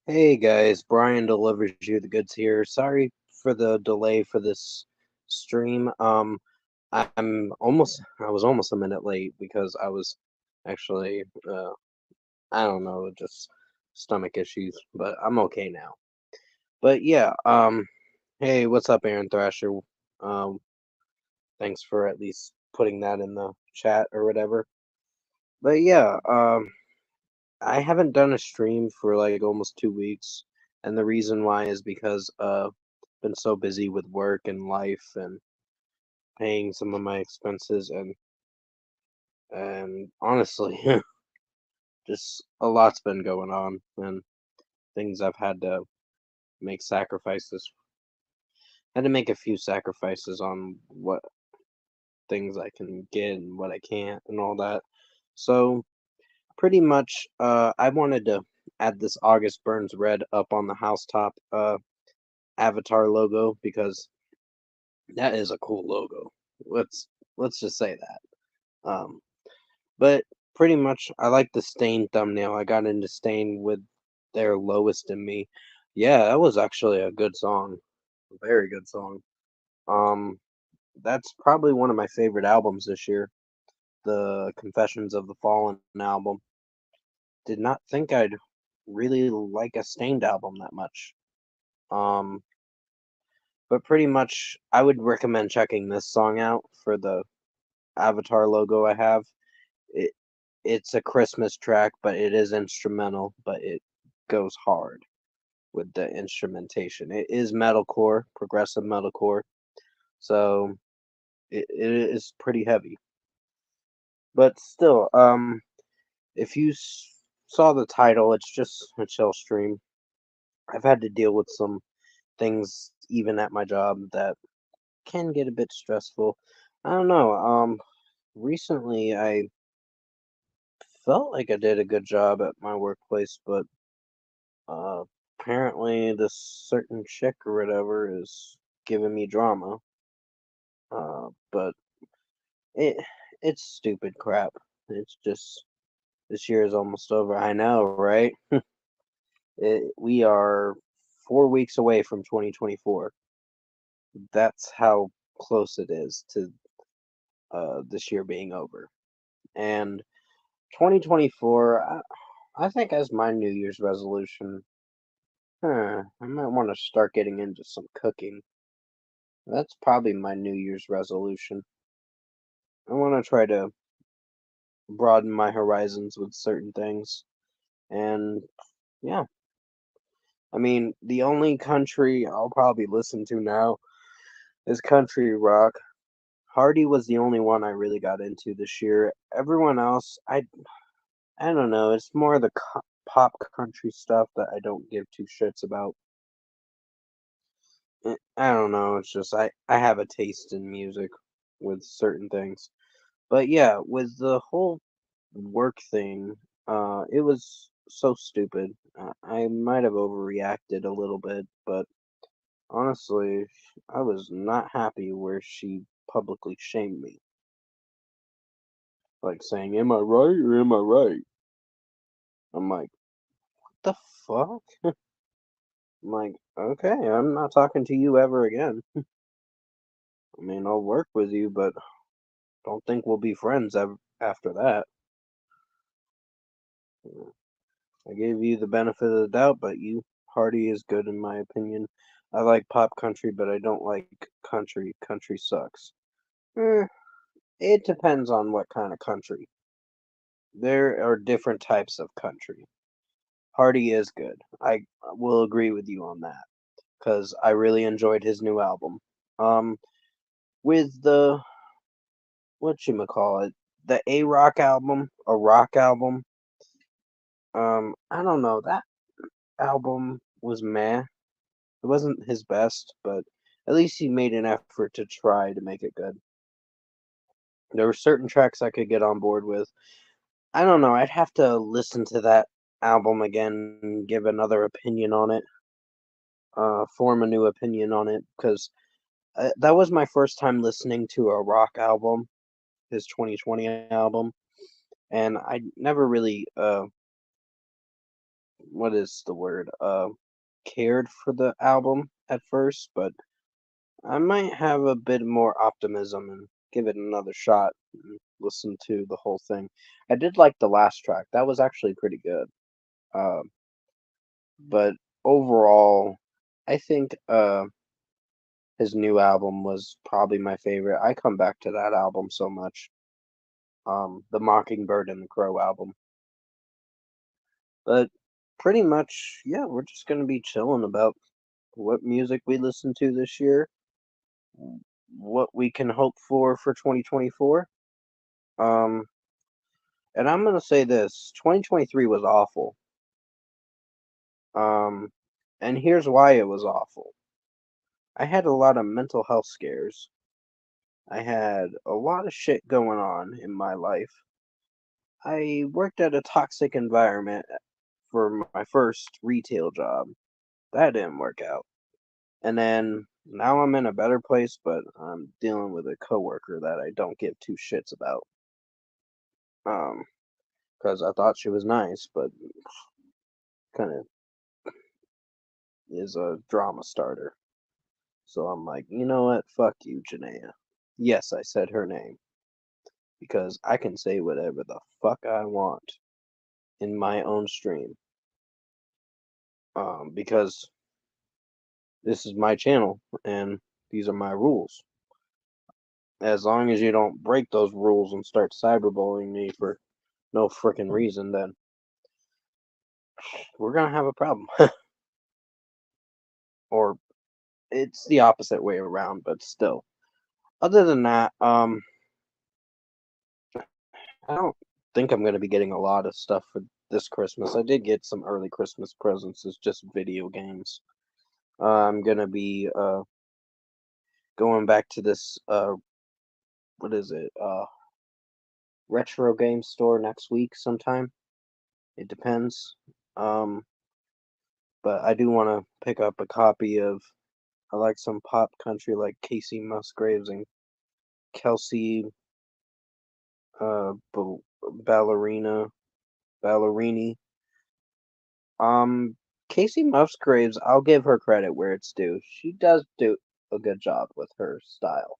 Hey guys, Brian delivers you the goods here. Sorry for the delay for this stream. I was almost a minute late because I was actually, I don't know, just stomach issues, but I'm okay now. But yeah, hey, what's up, Aaron Thrasher? Um, Thanks for at least putting that in the chat or whatever. But yeah, I haven't done a stream for like almost 2 weeks, and the reason why is because been so busy with work and life and paying some of my expenses and honestly, just a lot's been going on and things I've had to make sacrifices. Had to make a few sacrifices on what things I can get and what I can't and all that. So pretty much, I wanted to add this August Burns Red up on the housetop avatar logo because that is a cool logo. Let's let's just say that. Um, but pretty much, I like the Stain thumbnail. I got into Stain with their Lowest in Me. Yeah, that was actually a good song, a very good song. Um, that's probably one of my favorite albums this year. The Confessions of the Fallen album. Did not think I'd really like a Stained album that much. Um, but pretty much, I would recommend checking this song out for the avatar logo I have. It it's a Christmas track, but it is instrumental, but it goes hard with the instrumentation. It is metalcore, progressive metalcore, so it is pretty heavy. But still, if you saw the title, it's just a chill stream. I've had to deal with some things even at my job that can get a bit stressful. I don't know. Recently I felt like I did a good job at my workplace, but uh, apparently this certain chick or whatever is giving me drama. But it it's stupid crap. It's just this year is almost over. I know, right? We are 4 weeks away from 2024. That's how close it is to this year being over. And 2024, I think as my New Year's resolution, I might want to start getting into some cooking. That's probably my New Year's resolution. I want to try to broaden my horizons with certain things. And yeah, I mean, the only country I'll probably listen to now is country rock. Hardy was the only one I really got into this year. Everyone else, I don't know. It's more the pop country stuff that I don't give two shits about. I don't know. It's just I have a taste in music with certain things. But yeah, with the whole work thing, it was so stupid. I might have overreacted a little bit, but honestly, I was not happy where she publicly shamed me. Like saying, "Am I right or am I right?" I'm like, "What the fuck?" I'm like, "Okay, I'm not talking to you ever again. I mean, I'll work with you, but don't think we'll be friends after that." I gave you the benefit of the doubt, but you Hardy is good in my opinion. I like pop country, but I don't like country. Country sucks. Eh, it depends on what kind of country. There are different types of country. Hardy is good. I will agree with you on that because I really enjoyed his new album. Um, with the what you call it, the A Rock album, a rock album. I don't know, that album was meh. It wasn't his best, but at least he made an effort to try to make it good. There were certain tracks I could get on board with. I don't know. I'd have to listen to that album again and give another opinion on it, form a new opinion on it, because that was my first time listening to a rock album, his 2020 album, and I never really what is the word? Cared for the album at first, but I might have a bit more optimism and give it another shot and listen to the whole thing. I did like the last track. That was actually pretty good. Uh, but overall, I think his new album was probably my favorite. I come back to that album so much. The Mockingbird and the Crow album. But pretty much, yeah, we're just gonna be chilling about what music we listen to this year, what we can hope for 2024. Um, and I'm gonna say this: 2023 was awful. Um, and here's why it was awful. I had a lot of mental health scares. I had a lot of shit going on in my life. I worked at a toxic environment for my first retail job. That didn't work out. And then now I'm in a better place, but I'm dealing with a coworker that I don't give two shits about. Um, because I thought she was nice, but kind of is a drama starter. So I'm like, you know what? Fuck you, Janaea. Yes, I said her name because I can say whatever the fuck I want in my own stream. Because this is my channel and these are my rules. As long as you don't break those rules and start cyberbullying me for no frickin' reason, then we're gonna have a problem. Or it's the opposite way around, but still. Other than that, I don't think I'm gonna be getting a lot of stuff for this Christmas. I did get some early Christmas presents. It's just video games. I'm gonna be going back to this what is it? Retro game store next week sometime. It depends. Um, but I do want to pick up a copy of. I like some pop country like Casey Musgraves and Kelsey uh, Ballerina Ballerini. Um, Casey Musgraves, I'll give her credit where it's due. She does do a good job with her style.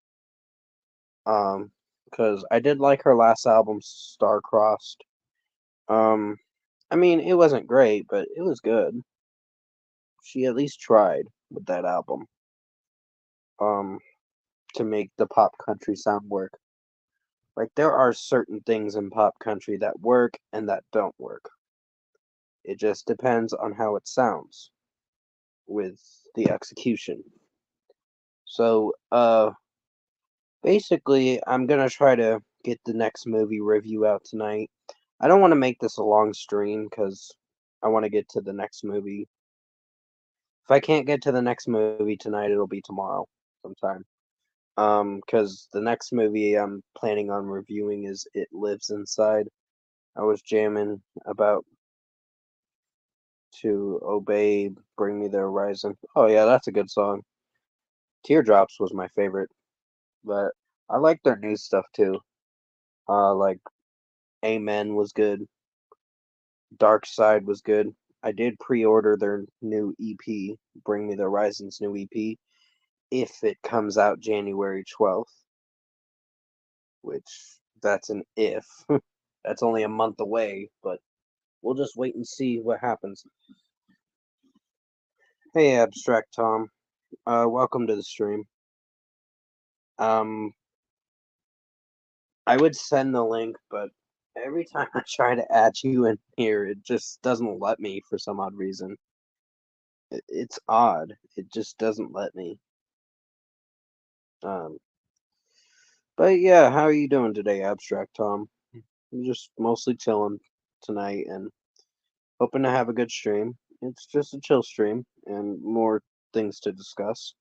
Because I did like her last album, Star-Crossed. Um, I mean, it wasn't great, but it was good. She at least tried with that album. Um, to make the pop country sound work. Like there are certain things in pop country that work and that don't work. It just depends on how it sounds with the execution. So, basically, I'm gonna try to get the next movie review out tonight. I don't want to make this a long stream because I want to get to the next movie. If I can't get to the next movie tonight, it'll be tomorrow sometime. Because the next movie I'm planning on reviewing is It Lives Inside. I was jamming about to obey, bring me the horizon. Oh yeah, that's a good song. Teardrops was my favorite, but I like their new stuff too. Like Amen was good. Dark Side was good. I did pre-order their new EP, Bring Me the Horizon's new EP, if it comes out January 12th, which that's an if. That's only a month away, but we'll just wait and see what happens. Hey, Abstract Tom. Welcome to the stream. Um, I would send the link, but every time I try to add you in here, it just doesn't let me for some odd reason. It's odd. It just doesn't let me. Um, but yeah, how are you doing today, Abstract Tom? I'm just mostly chilling tonight and hoping to have a good stream. It's just a chill stream and more things to discuss.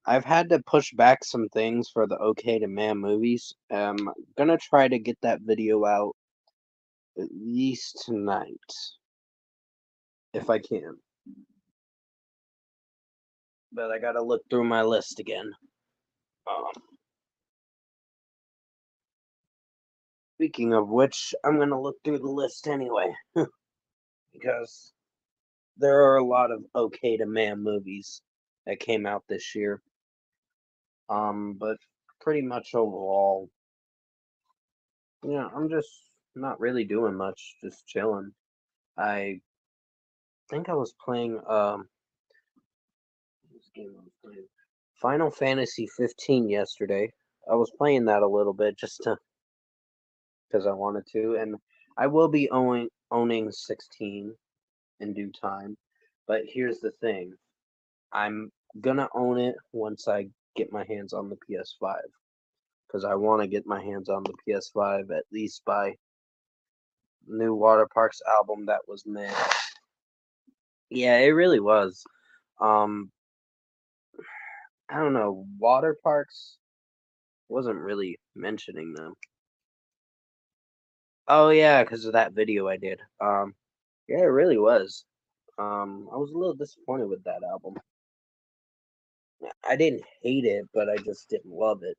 I've had to push back some things for the OK to Man movies. Gonna try to get that video out at least tonight, if I can. But I gotta look through my list again. Um, Speaking of which, I'm gonna look through the list anyway, because there are a lot of okay to man movies that came out this year. But pretty much overall, I'm just not really doing much, just chilling. I think I was playing this game I was playing Final Fantasy 15 yesterday. I was playing that a little bit just to because I wanted to, and I will be owning 16 in due time. But here's the thing: I'm gonna own it once I get my hands on the PS5 because I want to get my hands on the PS5 at least by new Water Parks album that was made. Yeah, it really was. Um, I don't know. Water Parks wasn't really mentioning them. Oh yeah, because of that video I did. Yeah, it really was. I was a little disappointed with that album. I didn't hate it, but I just didn't love it.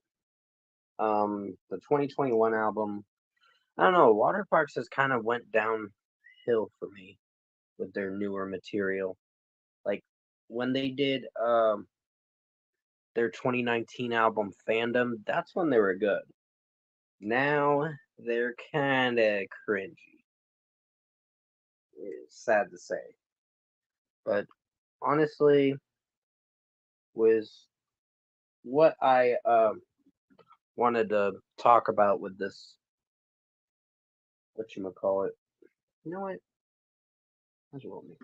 The 2021 album, I don't know. Water Parks has kind of went downhill for me with their newer material. Like when they did their 2019 album Fandom, that's when they were good. Now they're kind of cringy. It's sad to say, but honestly, was what I wanted to talk about with this. What you call it? You know what? Might as well make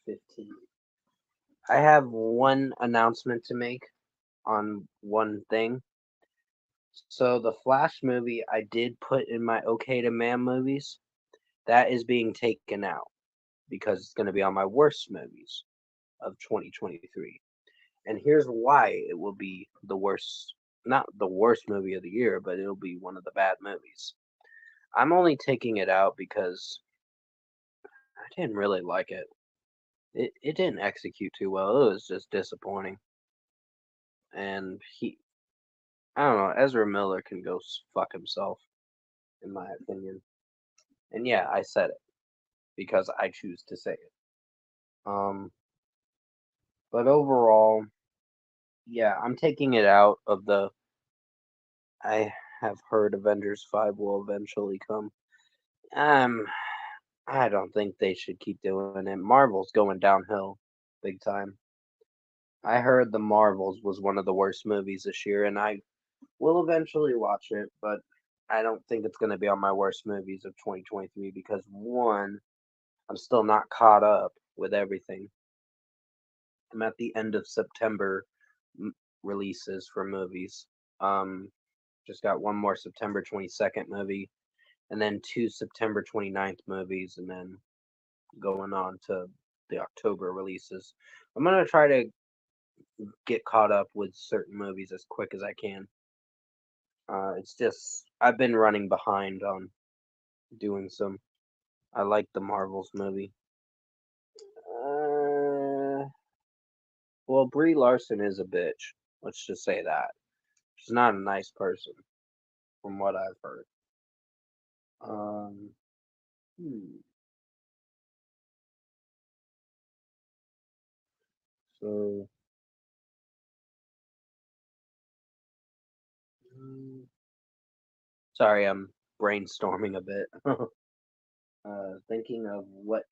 it 15. I have one announcement to make on one thing. So the Flash movie I did put in my okay to man movies, that is being taken out because it's going to be on my worst movies of 2023. And here's why it will be the worst, not the worst movie of the year, but it'll be one of the bad movies. I'm only taking it out because I didn't really like it. It didn't execute too well. It was just disappointing. And I don't know, Ezra Miller can go fuck himself, in my opinion. And yeah, I said it because I choose to say it. Um, but overall, yeah, I'm taking it out of the. I have heard Avengers 5 will eventually come. Um, I don't think they should keep doing it. Marvel's going downhill big time. I heard The Marvels was one of the worst movies this year, and I will eventually watch it, but I don't think it's going to be on my worst movies of 2023 because one, I'm still not caught up with everything. I'm at the end of September releases for movies. Um, just got one more September 22nd movie, and then two September 29th movies, and then going on to the October releases. I'm gonna try to get caught up with certain movies as quick as I can. It's just I've been running behind on doing some. I like the Marvels movie. Well, Brie Larson is a bitch. Let's just say that she's not a nice person, from what I've heard. Um, hmm. So, mm, sorry, I'm brainstorming a bit. Thinking of what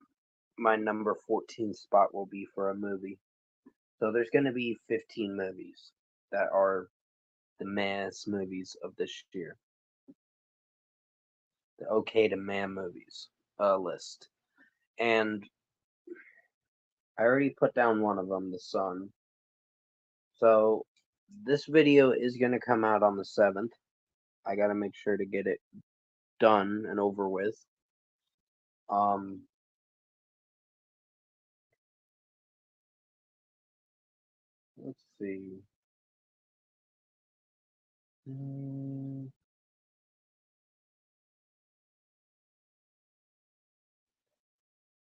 my number 14 spot will be for a movie. So there's going to be 15 movies that are the mass movies of this year. The okay to man movies list. And I already put down one of them, The Sun. So this video is going to come out on the 7th. I got to make sure to get it done and over with. Um, let's see. Mm,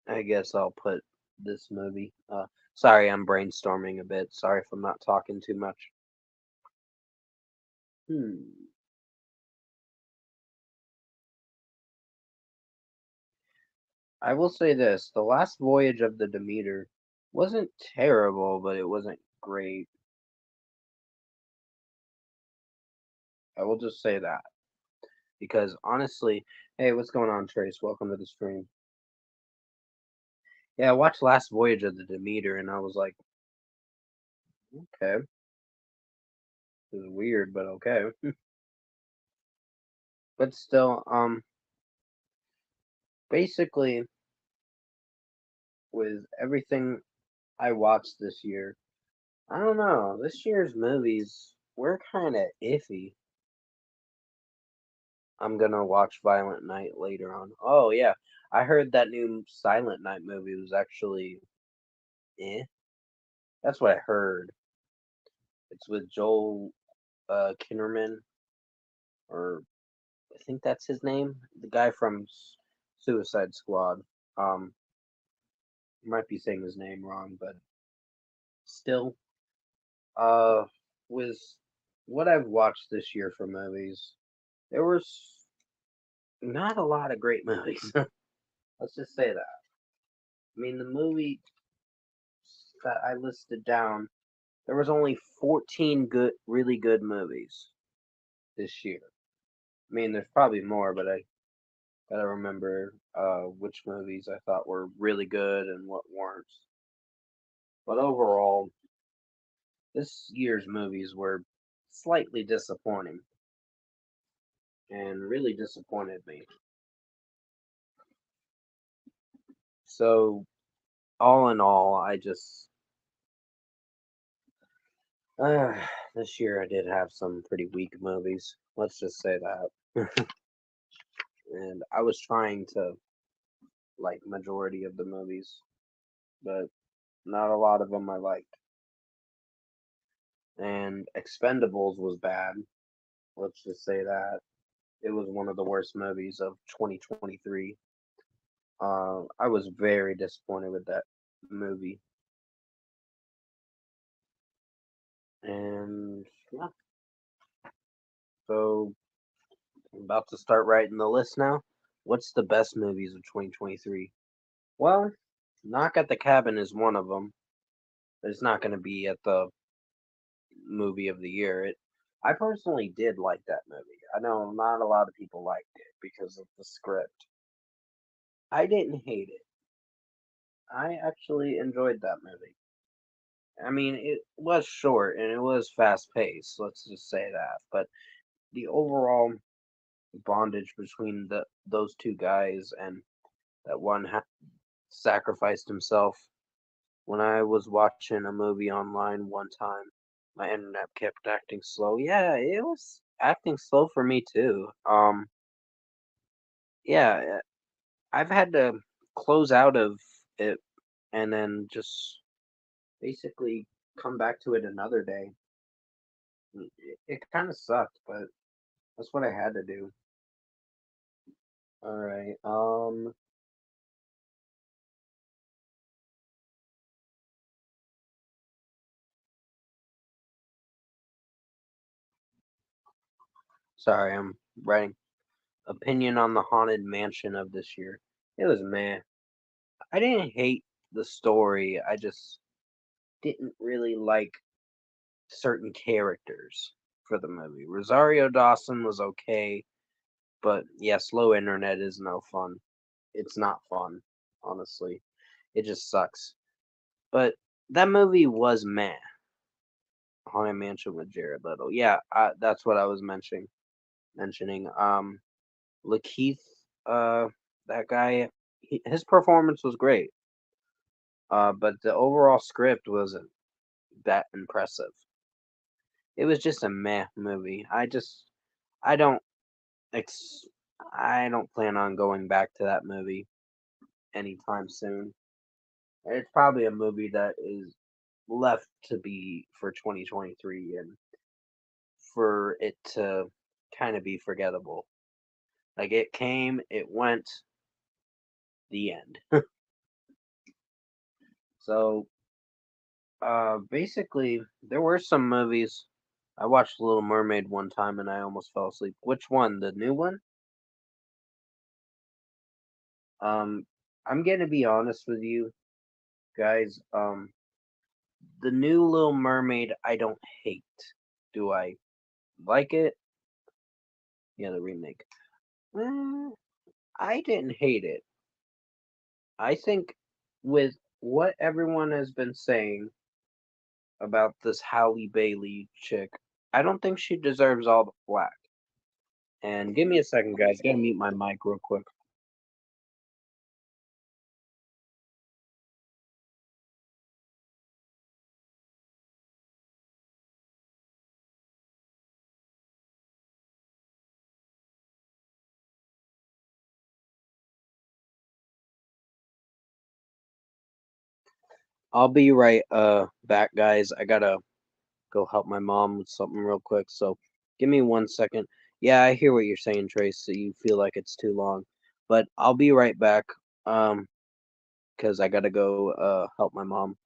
I guess I'll put this movie. Sorry, I'm brainstorming a bit. Sorry if I'm not talking too much. Hmm. I will say this: the last voyage of the Demeter wasn't terrible, but it wasn't great. I will just say that because honestly, hey, what's going on, Trace? Welcome to the stream. Yeah, I watched Last Voyage of the Demeter, and I was like, okay, this is weird, but okay. But still, basically, with everything I watched this year, I don't know. This year's movies were kind of iffy. I'm gonna watch Violent Night later on. Oh yeah, I heard that new Silent Night movie was actually eh. That's what I heard. It's with Joel Kinnaman, or I think that's his name, the guy from Suicide Squad. Um, might be saying his name wrong, but still, uh, with what I've watched this year for movies, there was not a lot of great movies. Let's just say that. I mean, the movie that I listed down, there was only 14 good, really good movies this year. I mean, there's probably more, but I gotta remember which movies I thought were really good and what weren't. But overall, this year's movies were slightly disappointing and really disappointed me. So, all in all, I just uh, this year I did have some pretty weak movies. Let's just say that. And I was trying to like majority of the movies, but not a lot of them I liked. And Expendables was bad. Let's just say that it was one of the worst movies of 2023. I was very disappointed with that movie, and yeah. So I'm about to start writing the list now. What's the best movies of 2023? Well, Knock at the Cabin is one of them. It's not going to be at the movie of the year. I personally did like that movie. I know not a lot of people liked it because of the script. I didn't hate it. I actually enjoyed that movie. I mean, it was short and it was fast paced. Let's just say that. But the overall bondage between those two guys and that one sacrificed himself. When I was watching a movie online one time, my internet kept acting slow. Yeah, it was acting slow for me too. Yeah, I've had to close out of it and then just basically come back to it another day. It kind of sucked, but that's what I had to do. All right. Sorry, I'm writing opinion on the Haunted Mansion of this year. It was meh. I didn't hate the story. I just didn't really like certain characters for the movie. Rosario Dawson was okay, but yeah, slow internet is no fun. It's not fun, honestly. It just sucks. But that movie was meh. Haunted Mansion with Jared Leto. Yeah, that's what I was mentioning. Lakeith, uh, that guy, his performance was great. But the overall script wasn't that impressive. It was just a meh movie. I don't ex, I don't plan on going back to that movie anytime soon. It's probably a movie that is left to be for 2023 and for it to kind of be forgettable. Like it came, it went, the end. So, basically, there were some movies. I watched Little Mermaid one time and I almost fell asleep. Which one? The new one? Um, I'm gonna be honest with you guys. The new Little Mermaid I don't hate. Do I like it? Yeah, the remake. Eh, I didn't hate it. I think with what everyone has been saying about this Halle Bailey chick, I don't think she deserves all the flack. And give me a second, guys. Gotta mute my mic real quick. I'll be right back, guys. I gotta go help my mom with something real quick. So give me 1 second. Yeah, I hear what you're saying, Trace. So you feel like it's too long, but I'll be right back. Um, because I gotta go help my mom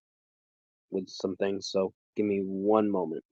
with some things. So give me 1 moment.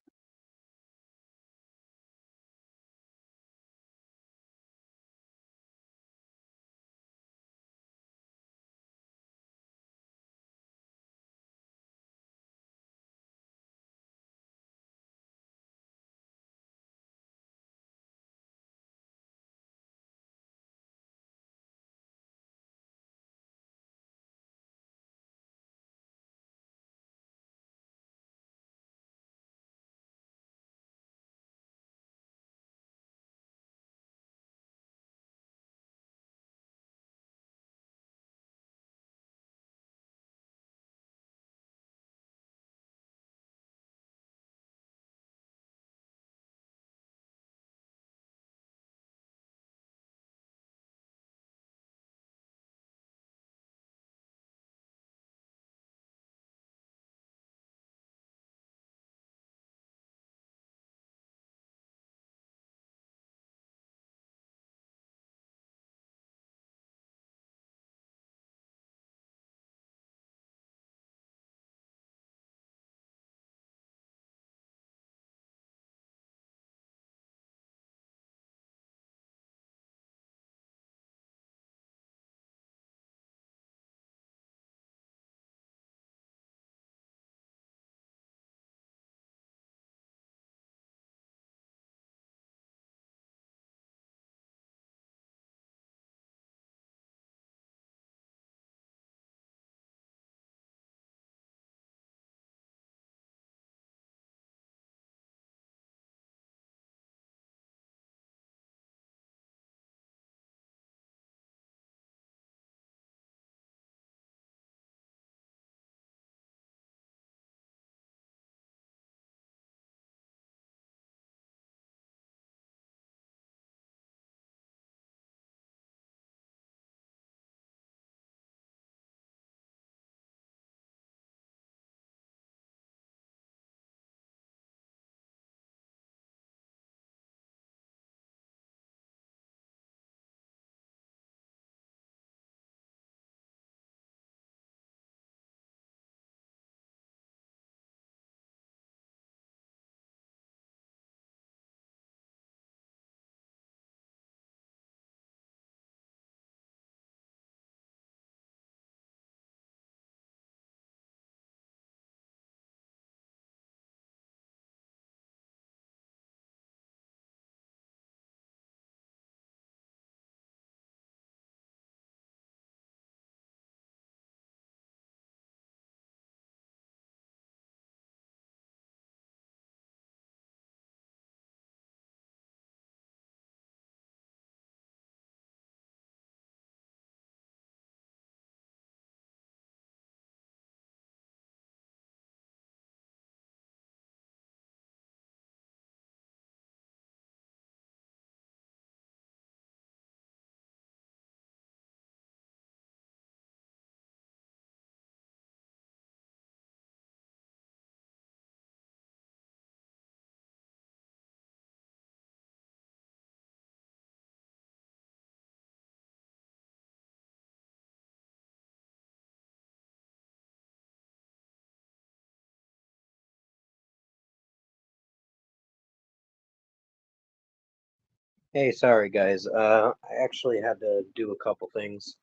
Hey, sorry guys. I actually had to do a couple things.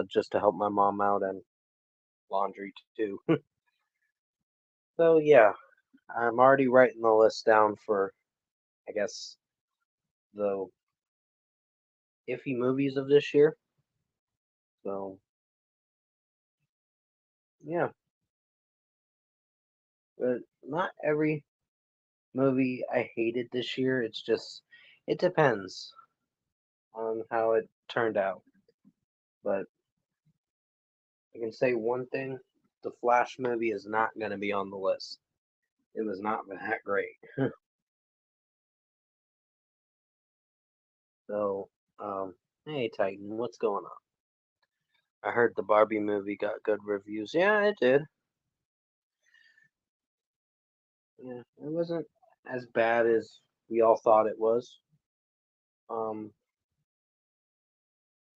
just to help my mom out and laundry too. So yeah, I'm already writing the list down for, I guess, the iffy movies of this year. So yeah, but not every movie I hated this year. It's just it depends on how it turned out. But I can say one thing: the Flash movie is not going to be on the list. It was not that great. So, hey Titan, what's going on? I heard the Barbie movie got good reviews. Yeah, it did. Yeah, it wasn't as bad as we all thought it was. Um,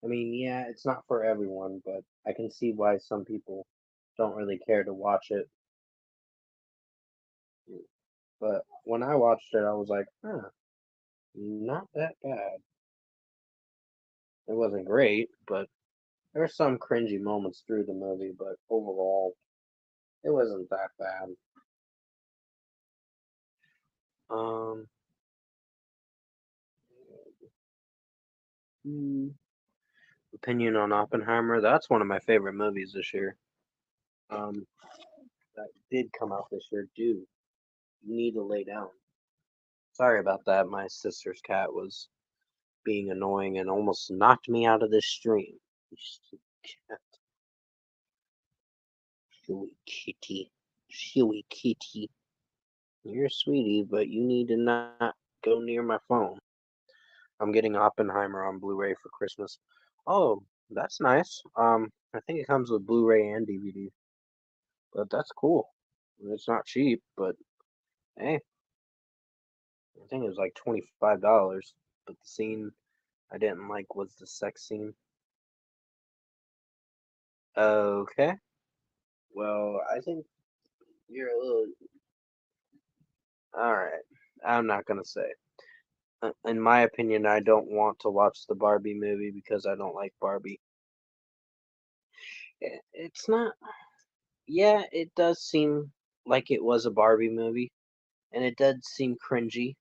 I mean, yeah, it's not for everyone, but I can see why some people don't really care to watch it. But when I watched it, I was like, huh, not that bad. It wasn't great, but there were some cringy moments through the movie, but overall, it wasn't that bad. Um, hmm, opinion on Oppenheimer. That's one of my favorite movies this year. Um, that did come out this year. Dude, you need to lay down. Sorry about that. My sister's cat was being annoying and almost knocked me out of this stream. You stupid cat. Silly kitty. Silly kitty. You're a sweetie, but you need to not go near my phone. I'm getting Oppenheimer on Blu-ray for Christmas. Oh, that's nice. I think it comes with Blu-ray and DVD, but that's cool. It's not cheap, but hey, I think it was like $25. But the scene I didn't like was the sex scene. Okay. Well, I think you're a little. All right. I'm not gonna say. In my opinion, I don't want to watch the Barbie movie because I don't like Barbie. It's not. Yeah, it does seem like it was a Barbie movie, and it did seem cringy.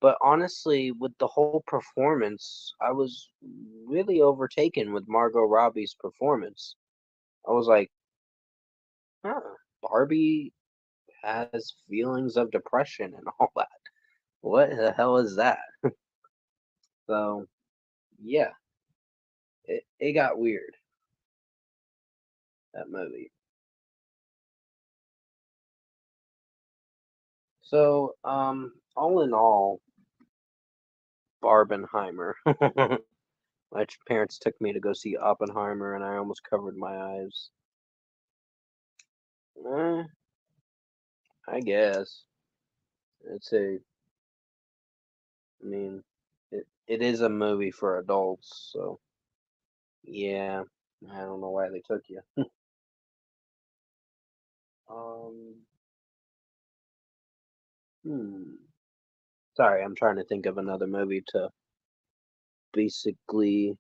But honestly, with the whole performance, I was really overtaken with Margot Robbie's performance. I was like, huh, Barbie has feelings of depression and all that. What the hell is that? So, yeah, it got weird, that movie. So, all in all, Barbenheimer. My parents took me to go see Oppenheimer, and I almost covered my eyes. Eh, I guess. It's a, I mean, it is a movie for adults, so yeah. I don't know why they took you. Um, hmm. Sorry, I'm trying to think of another movie to basically.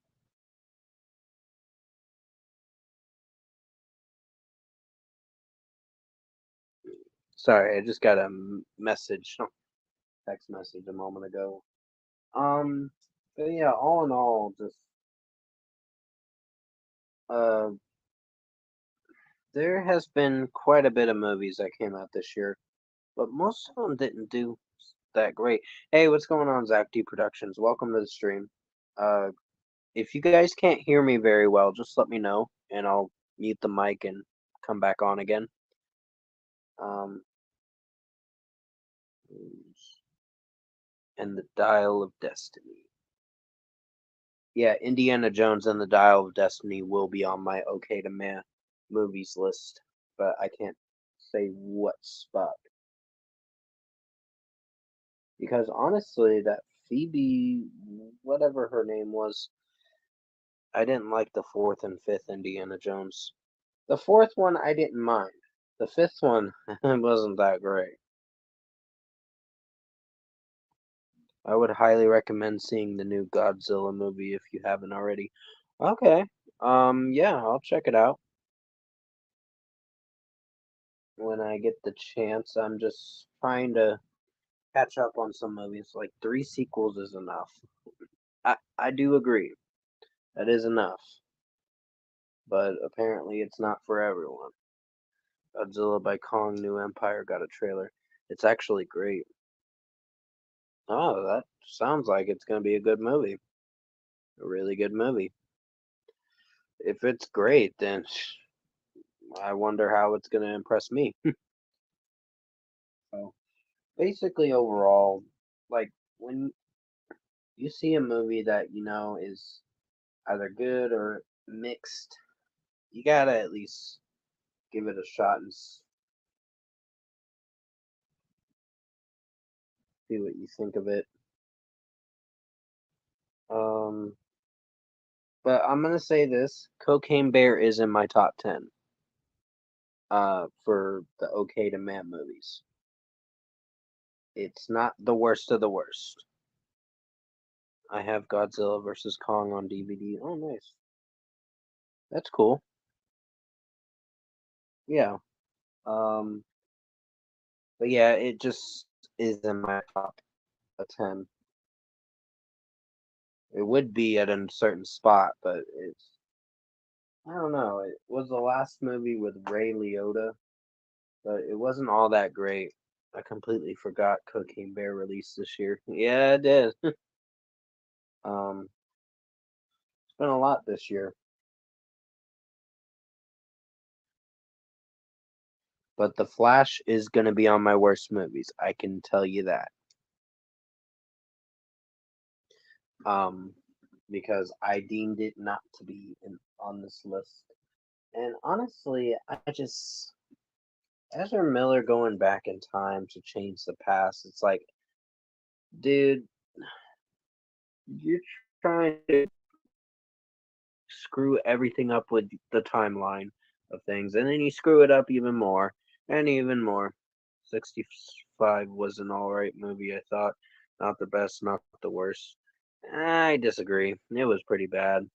Sorry, I just got a message, text message a moment ago. Um, but yeah, all in all, just uh, there has been quite a bit of movies that came out this year, but most of them didn't do that great. Hey, what's going on, Zach D Productions? Welcome to the stream. Uh, if you guys can't hear me very well, just let me know, and I'll mute the mic and come back on again. Um, and the Dial of Destiny. Yeah, Indiana Jones and the Dial of Destiny will be on my okay to man movies list, but I can't say what spot because honestly, that Phoebe, whatever her name was, I didn't like the fourth and fifth Indiana Jones. The fourth one I didn't mind. The fifth one wasn't that great. I would highly recommend seeing the new Godzilla movie if you haven't already. Okay. Yeah, I'll check it out when I get the chance. I'm just trying to catch up on some movies. Like three sequels is enough. I do agree. That is enough. But apparently it's not for everyone. Godzilla by Kong New Empire got a trailer. It's actually great. Oh, that sounds like it's going to be a good movie. A really good movie. If it's great, then I wonder how it's going to impress me. So, basically, overall, like when you see a movie that you know is either good or mixed, you gotta at least give it a shot and see what you think of it. Um, but I'm gonna say this: Cocaine Bear is in my top 10. For the okay to man movies. It's not the worst of the worst. I have Godzilla versus Kong on DVD. Oh, nice. That's cool. Yeah. Um, but yeah, it just is in my top 10. It would be at a certain spot, but I don't know. It was the last movie with Ray Liotta, but it wasn't all that great. I completely forgot Cocaine Bear released this year. Yeah, it did. It's been a lot this year. But The Flash is going to be on my worst movies. I can tell you that. Um, because I deemed it not to be on this list. And honestly, Ezra Miller going back in time to change the past, it's like, dude, you're trying to screw everything up with the timeline of things, and then you screw it up even more and even more. 65 was an alright movie, I thought. Not the best, not the worst. I disagree. It was pretty bad.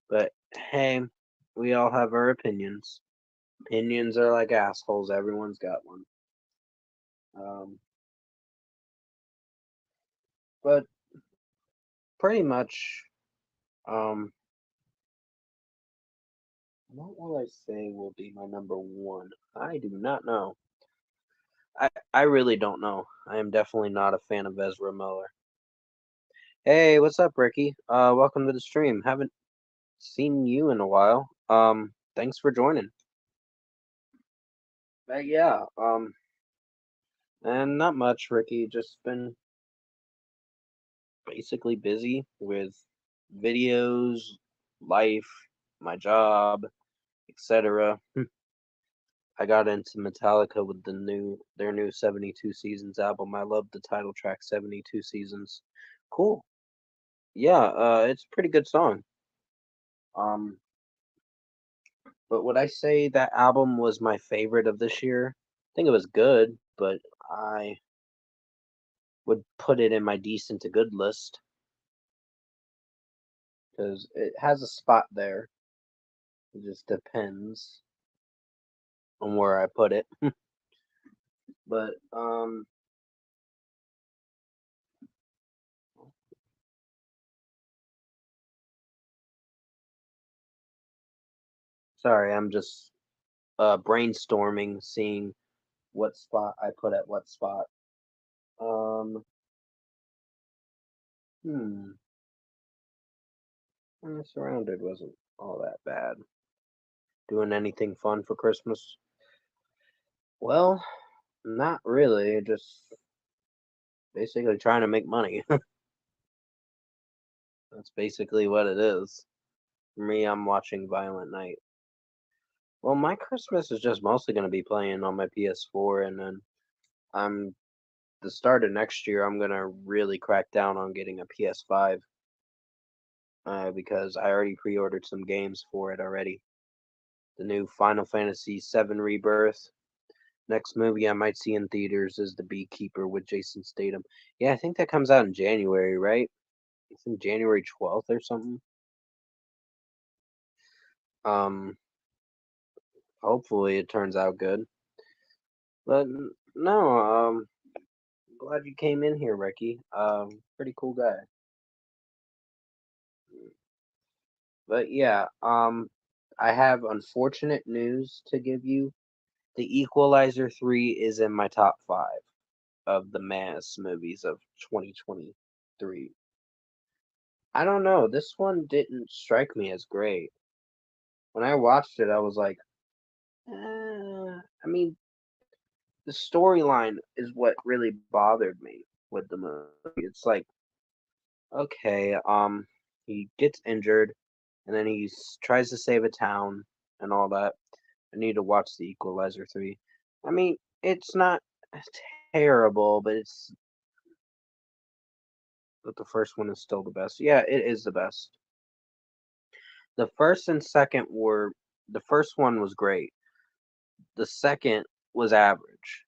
But hey, we all have our opinions. Opinions are like assholes. Everyone's got one. Um, but pretty much, um, what will I say will be my number one? I do not know. I really don't know. I am definitely not a fan of Ezra Miller. Hey, what's up, Ricky? Welcome to the stream. Haven't seen you in a while. Thanks for joining. Yeah, and not much, Ricky. Just been basically busy with videos, life, my job, etc. I got into Metallica with their new 72 Seasons album. I love the title track 72 Seasons. Cool. Yeah, it's a pretty good song. Um, but would I say that album was my favorite of this year? I think it was good, but I would put it in my decent to good list because it has a spot there. It just depends on where I put it. But sorry, I'm just brainstorming, seeing what spot I put at what spot. Um, hmm, Surrounded wasn't all that bad. Doing anything fun for Christmas? Well, not really. Just basically trying to make money. That's basically what it is. For me, I'm watching Violent Night. Well, my Christmas is just mostly going to be playing on my PS4, and then I'm the start of next year. I'm gonna really crack down on getting a PS5 because I already pre-ordered some games for it already. The new Final Fantasy VII Rebirth. Next movie I might see in theaters is The Beekeeper with Jason Statham. Yeah, I think that comes out in January, right? It's in January 12th or something. Um, hopefully it turns out good. But no, glad you came in here, Ricky. Pretty cool guy. But yeah, I have unfortunate news to give you. The Equalizer 3 is in my top 5 of the mass movies of 2023. I don't know, this one didn't strike me as great. When I watched it, I was like, I mean, the storyline is what really bothered me with the movie. It's like, okay, he gets injured, and then he tries to save a town and all that. I need to watch The Equalizer 3. I mean, it's not terrible, but the first one is still the best. Yeah, it is the best. The first and second were the first one was great. The second was average.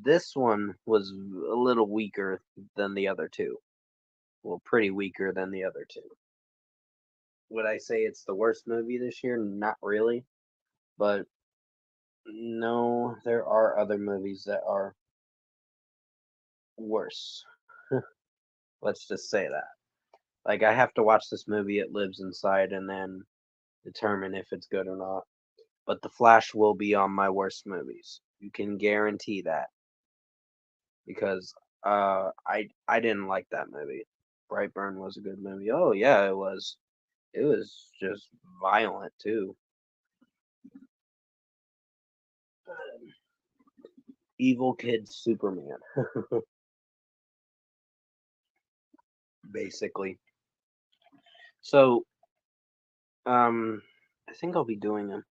This one was a little weaker than the other two. Well, pretty weaker than the other two. Would I say it's the worst movie this year? Not really. But no, there are other movies that are worse. Let's just say that. Like, I have to watch this movie, It Lives Inside, and then determine if it's good or not. But The Flash will be on my worst movies. You can guarantee that. Because I didn't like that movie. Brightburn was a good movie. Oh yeah, it was. It was just violent too. Evil Kid Superman, basically. So, I think I'll be doing them.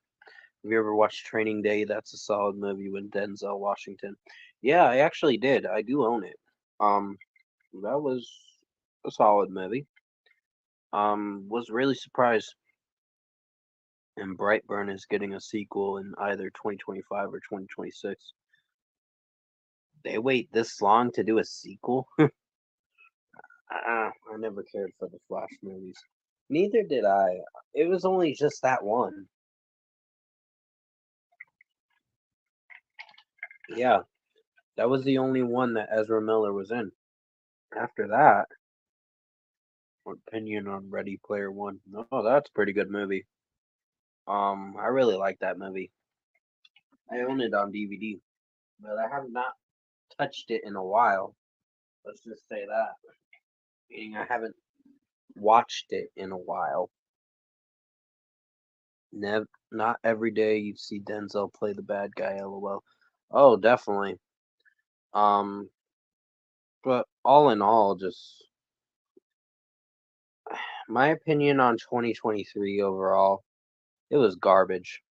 Have you ever watched Training Day? That's a solid movie with Denzel Washington. Yeah, I actually did. I do own it. Um, that was a solid movie. Was really surprised. And Brightburn is getting a sequel in either 2025 or 2026. They wait this long to do a sequel? I never cared for the Flash movies. Neither did I. It was only just that one. Yeah, that was the only one that Ezra Miller was in. After that, opinion on Ready Player One. Oh, that's a pretty good movie. I really like that movie. I own it on DVD, but I have not touched it in a while. Let's just say that. Meaning I haven't watched it in a while. Not every day you see Denzel play the bad guy. LOL. Oh, definitely. Um, but all in all, just my opinion on 2023 overall, it was garbage.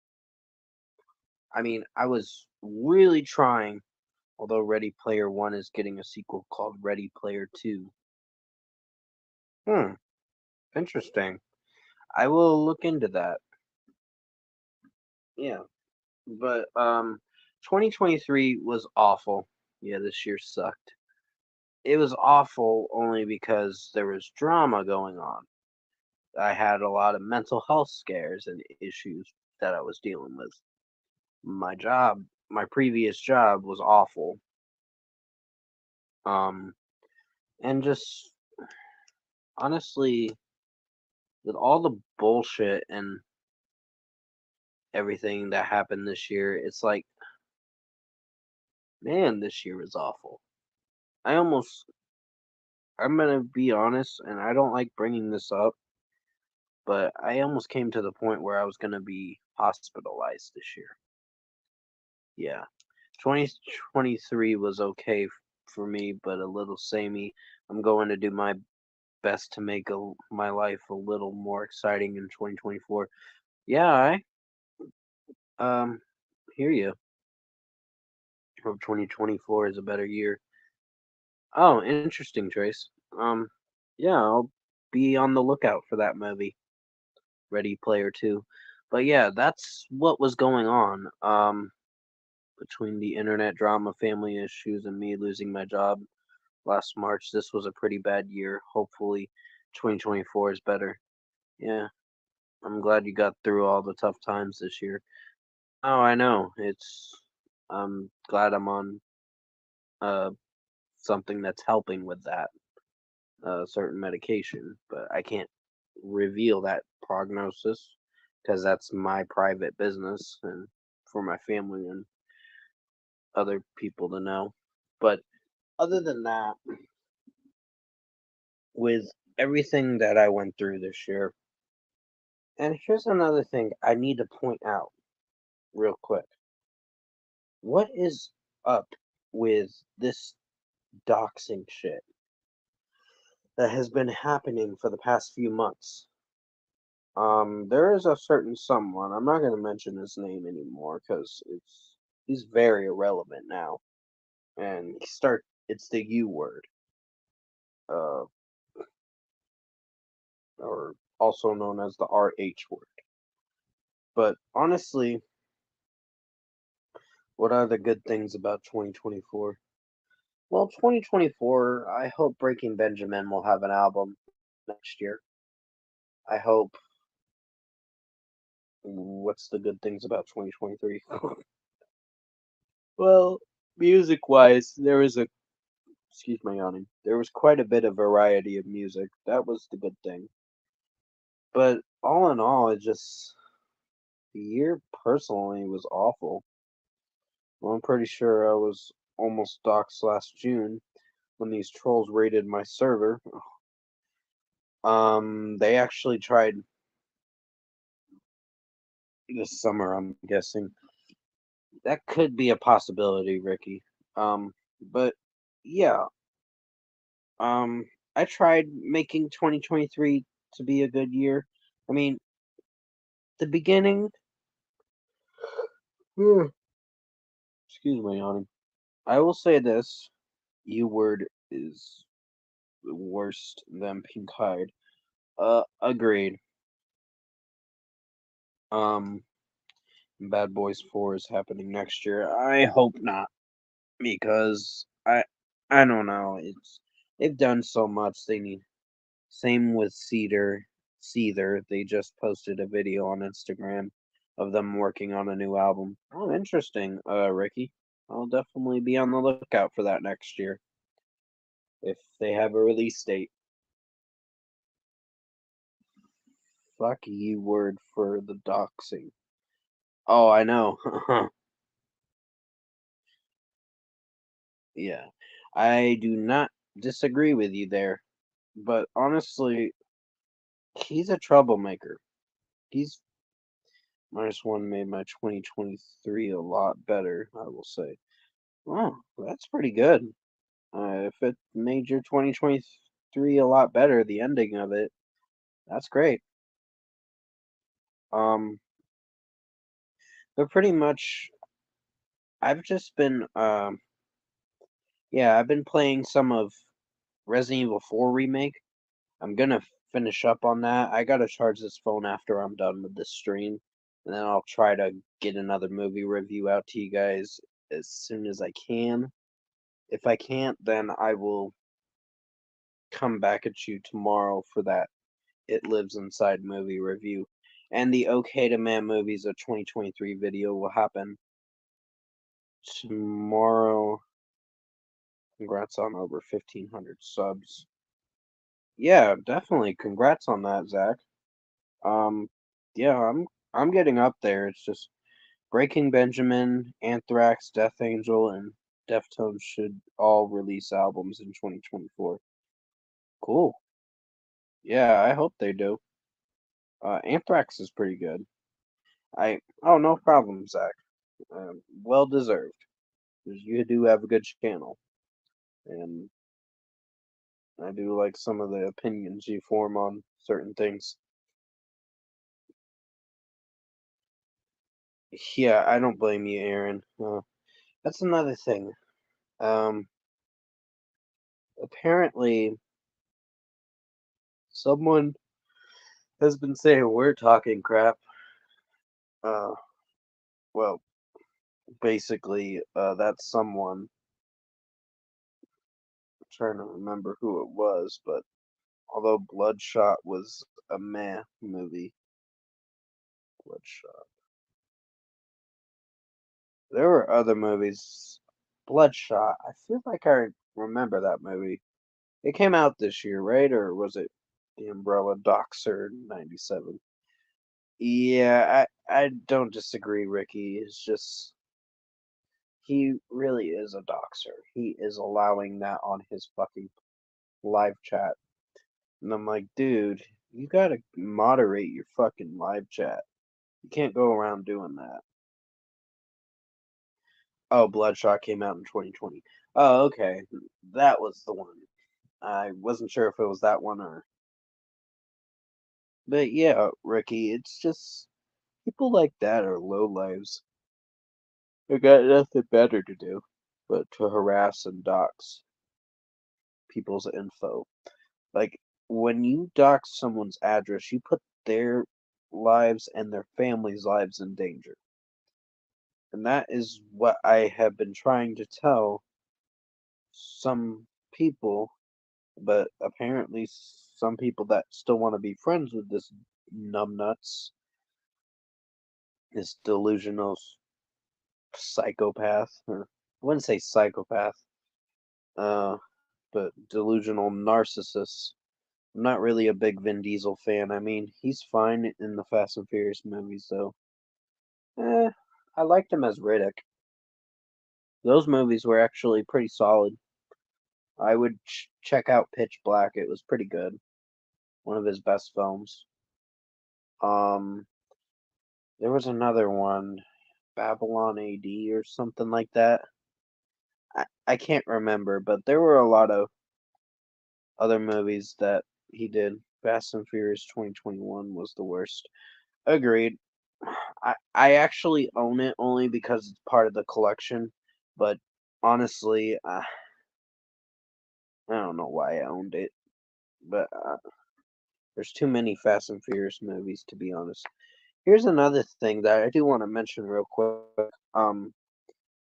I mean, I was really trying, although Ready Player One is getting a sequel called Ready Player Two. Hmm, interesting. I will look into that. Yeah, but 2023 was awful. Yeah, this year sucked. It was awful only because there was drama going on. I had a lot of mental health scares and issues that I was dealing with. My previous job was awful. Um, and just honestly, with all the bullshit and everything that happened this year, it's like, man, this year was awful. I almost, I'm gonna be honest, and I don't like bringing this up, but I almost came to the point where I was gonna be hospitalized this year. Yeah. 2023 was okay for me, but a little samey. I'm going to do my best to make my life a little more exciting in 2024. Yeah, I hear you. Hope 2024 is a better year. Oh, interesting, Trace. Yeah, I'll be on the lookout for that movie, Ready Player Two. But yeah, that's what was going on. Between the internet drama, family issues, and me losing my job last March, this was a pretty bad year. Hopefully, 2024 is better. Yeah. I'm glad you got through all the tough times this year. Oh, I know. I'm glad I'm on uh something that's helping with that certain medication, but I can't reveal that prognosis because that's my private business and for my family and other people to know. But other than that, with everything that I went through this year, and here's another thing I need to point out real quick. What is up with this doxing shit that has been happening for the past few months? There is a certain someone. I'm not going to mention his name anymore because he's very irrelevant now, and It's the U word, uh, or also known as the RH word. But honestly, what are the good things about 2024? Well, 2024, I hope Breaking Benjamin will have an album next year. I hope. What's the good things about 2023? Well, music wise, excuse my yawning. There was quite a bit of variety of music. That was the good thing. But all in all, the year personally was awful. Well, I'm pretty sure I was almost doxxed last June when these trolls raided my server. They actually tried this summer, I'm guessing. That could be a possibility, Ricky. But yeah, um, I tried making 2023 to be a good year. I mean, the beginning. Excuse me, yawning. I will say this: U word is the worst than pink hide. Agreed. Um, Bad Boys 4 is happening next year. I hope not, because I don't know. They've done so much. They need. Same with Seether. They just posted a video on Instagram of them working on a new album. Oh, interesting, Ricky. I'll definitely be on the lookout for that next year if they have a release date. Fuck you, word for the doxing. Oh, I know. Yeah, I do not disagree with you there, but honestly, he's a troublemaker. He's minus one made my 2023 a lot better, I will say. Oh, that's pretty good. If it made your 2023 a lot better, the ending of it, that's great. Um, but pretty much, I've just been, yeah, I've been playing some of Resident Evil 4 Remake. I'm gonna finish up on that. I gotta charge this phone after I'm done with this stream, and then I'll try to get another movie review out to you guys as soon as I can. If I can't, then I will come back at you tomorrow for that It Lives Inside movie review. And the Okay to Man movies of 2023 video will happen tomorrow. Congrats on over 1,500 subs. Yeah, definitely. Congrats on that, Zach. Um, yeah, I'm getting up there. It's just Breaking Benjamin, Anthrax, Death Angel, and Deftones should all release albums in 2024. Cool. Yeah, I hope they do. Anthrax is pretty good. Oh, no problem, Zach. Well deserved. 'Cause you do have a good channel, and I do like some of the opinions you form on certain things. Yeah, I don't blame you, Aaron. That's another thing. Um, Apparently, someone has been saying we're talking crap. Uh, well, basically, that someone. I'm trying to remember who it was, but although Bloodshot was a meh movie, Bloodshot. There were other movies. Bloodshot. I feel like I remember that movie. It came out this year, right? Or was it The Umbrella Doxer 97? Yeah, I don't disagree, Ricky. It's just he really is a doxer. He is allowing that on his fucking live chat. And I'm like, dude, you gotta moderate your fucking live chat. You can't go around doing that. Oh, Bloodshot came out in 2020. Oh, okay. That was the one. I wasn't sure if it was that one or. But yeah, Ricky, it's just people like that are low lives. They got nothing better to do but to harass and dox people's info. Like, when you dox someone's address, you put their lives and their family's lives in danger. And that is what I have been trying to tell some people, but apparently some people that still want to be friends with this numbnuts, this delusional psychopath, or I wouldn't say psychopath, uh, but delusional narcissist. I'm not really a big Vin Diesel fan. I mean, he's fine in the Fast and Furious movies, though. I liked him as Riddick. Those movies were actually pretty solid. I would check out Pitch Black. It was pretty good. One of his best films. Um, there was another one, Babylon AD or something like that. I can't remember, but there were a lot of other movies that he did. Fast and Furious 2021 was the worst. Agreed. I actually own it only because it's part of the collection, but honestly, I don't know why I owned it, but there's too many Fast and Furious movies to be honest. Here's another thing that I do want to mention real quick.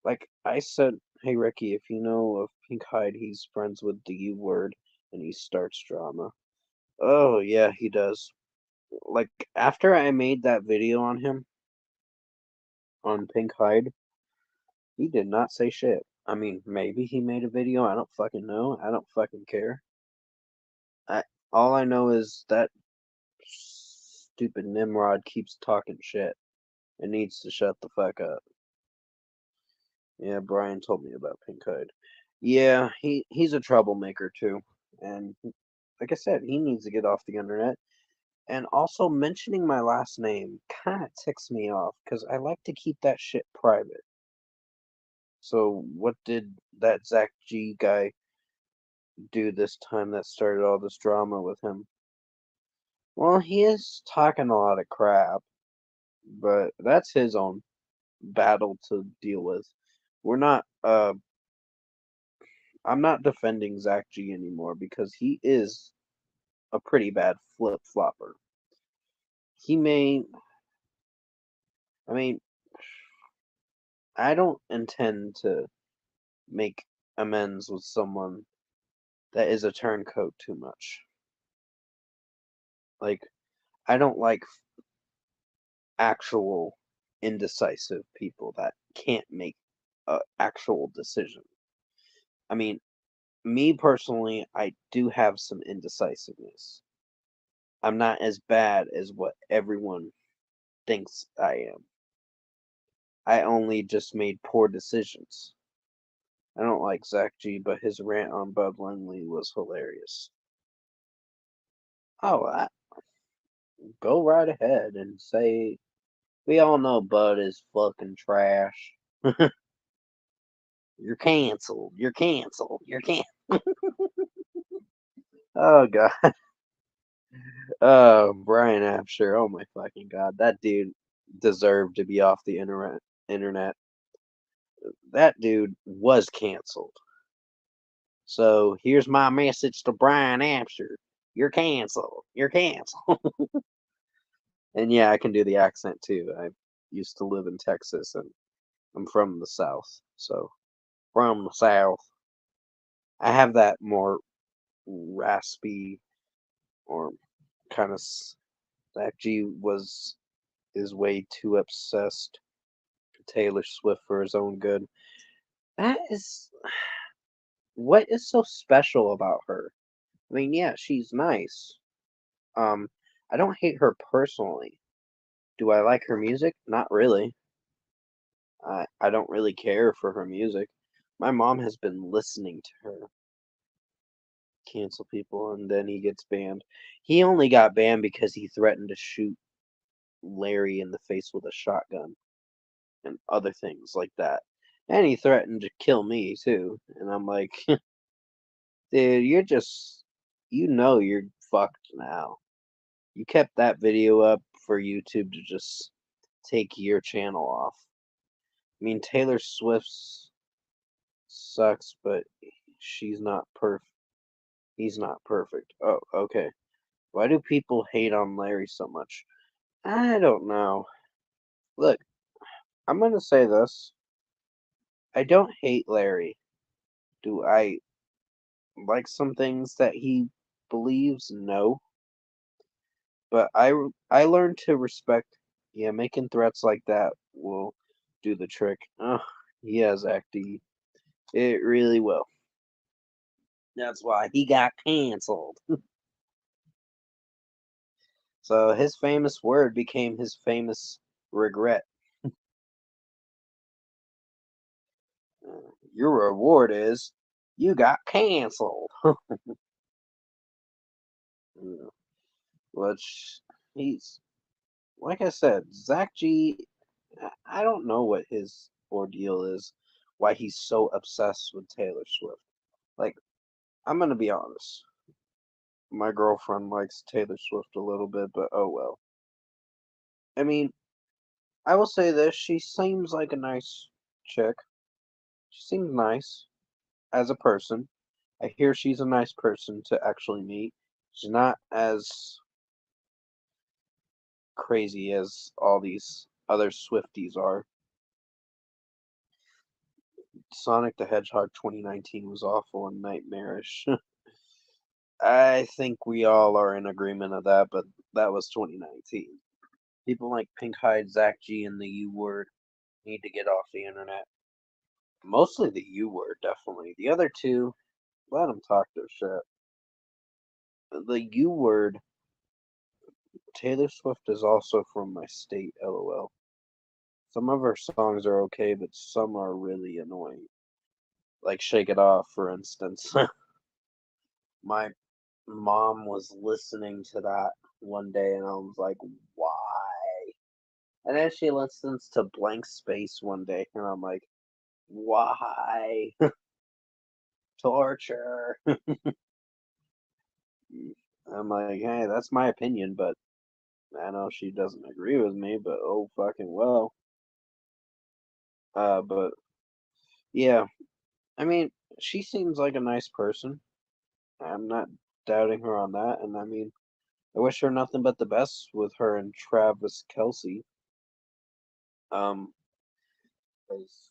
Like I said, hey Ricky, if you know of Pink Hyde, he's friends with the U word and he starts drama. Oh yeah, he does. Like after I made that video on him on Pink Hyde, he did not say shit. I mean, maybe he made a video. I don't fucking know. I don't fucking care. I all I know is that stupid Nimrod keeps talking shit and needs to shut the fuck up. Yeah, Brian told me about Pink Hyde. Yeah, he's a troublemaker too. And like I said, he needs to get off the internet. And also mentioning my last name kind of ticks me off because I like to keep that shit private. So what did that Zach G guy do this time that started all this drama with him? Well, he is talking a lot of crap, but that's his own battle to deal with. We're not I'm not defending Zach G anymore because he is a pretty bad flip flopper. He may I mean I don't intend to make amends with someone that is a turncoat too much. Like I don't like actual indecisive people that can't make a actual decision. I mean, me personally, I do have some indecisiveness. I'm not as bad as what everyone thinks I am. I only just made poor decisions. I don't like Zach G, but his rant on Bud Langley was hilarious. Oh, go right ahead and say we all know Bud is fucking trash. You're canceled. You're canceled. You're canceled. Oh god. Oh, Brian Absher. Oh my fucking god. That dude deserved to be off the internet. That dude was canceled. So here's my message to Brian Absher. You're canceled. You're canceled. And yeah, I can do the accent too. I used to live in Texas and I'm from the South. So from the South. I have that more raspy or kind of that G was is way too obsessed with Taylor Swift for his own good. That is what is so special about her? I mean, yeah, she's nice. Um, I don't hate her personally. Do I like her music? Not really. I don't really care for her music. My mom has been listening to her cancel people, and then he gets banned. He only got banned because he threatened to shoot Larry in the face with a shotgun and other things like that. And he threatened to kill me too. And I'm like, dude, you're fucked now. You kept that video up for YouTube to just take your channel off. I mean, Taylor Swift's sucks, but she's not perfect. He's not perfect. Oh, okay. Why do people hate on Larry so much? I don't know. Look, I'm gonna say this. I don't hate Larry. Do I like some things that he believes? No. But I learned to respect. Yeah, making threats like that will do the trick. Oh, yeah, Zach D. It really will. That's why he got canceled. So his famous word became his famous regret. Your reward is you got canceled. Yeah, which he's like I said, Zach G. I don't know what his ordeal is, why he's so obsessed with Taylor Swift. Like, I'm gonna be honest. My girlfriend likes Taylor Swift a little bit, but oh well. I mean, I will say this: she seems like a nice chick. She seems nice as a person. I hear she's a nice person to actually meet. She's not as crazy as all these other Swifties are. Sonic the Hedgehog 2019 was awful and nightmarish. I think we all are in agreement of that, but that was 2019. People like Pink Hyde, Zach G, and the U word need to get off the internet. Mostly the U word, definitely. The other two, let them talk their shit. The U word, Taylor Swift is also from my state, lol. Some of her songs are okay, but some are really annoying. Like Shake It Off, for instance. My mom was listening to that one day, and I was like, why? And then she listens to Blank Space one day, and I'm like, why? Torture. I'm like, hey, that's my opinion, but I know she doesn't agree with me, but oh fucking well. But yeah, I mean, she seems like a nice person. I'm not doubting her on that, and I mean, I wish her nothing but the best with her and Travis Kelsey. Um, 'cause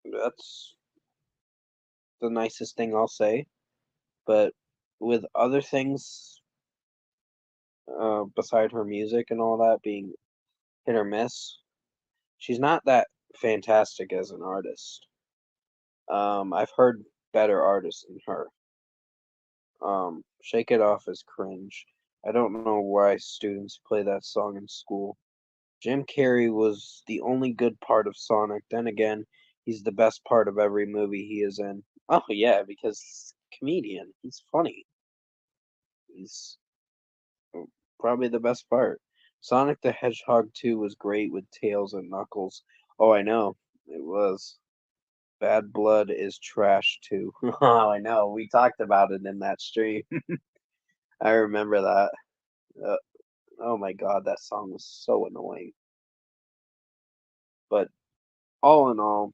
that's the nicest thing I'll say. But with other things, beside her music and all that being hit or miss, she's not that fantastic as an artist. I've heard better artists than her. Shake It Off is cringe. I don't know why students play that song in school. Jim Carrey was the only good part of Sonic. Then again, he's the best part of every movie he is in. Oh yeah, because he's a comedian. He's funny. He's probably the best part. Sonic the Hedgehog 2 was great with Tails and Knuckles. Oh, I know. It was. Bad Blood is trash too. Oh, I know. We talked about it in that stream. I remember that. Uh, oh my god, that song was so annoying. But all in all,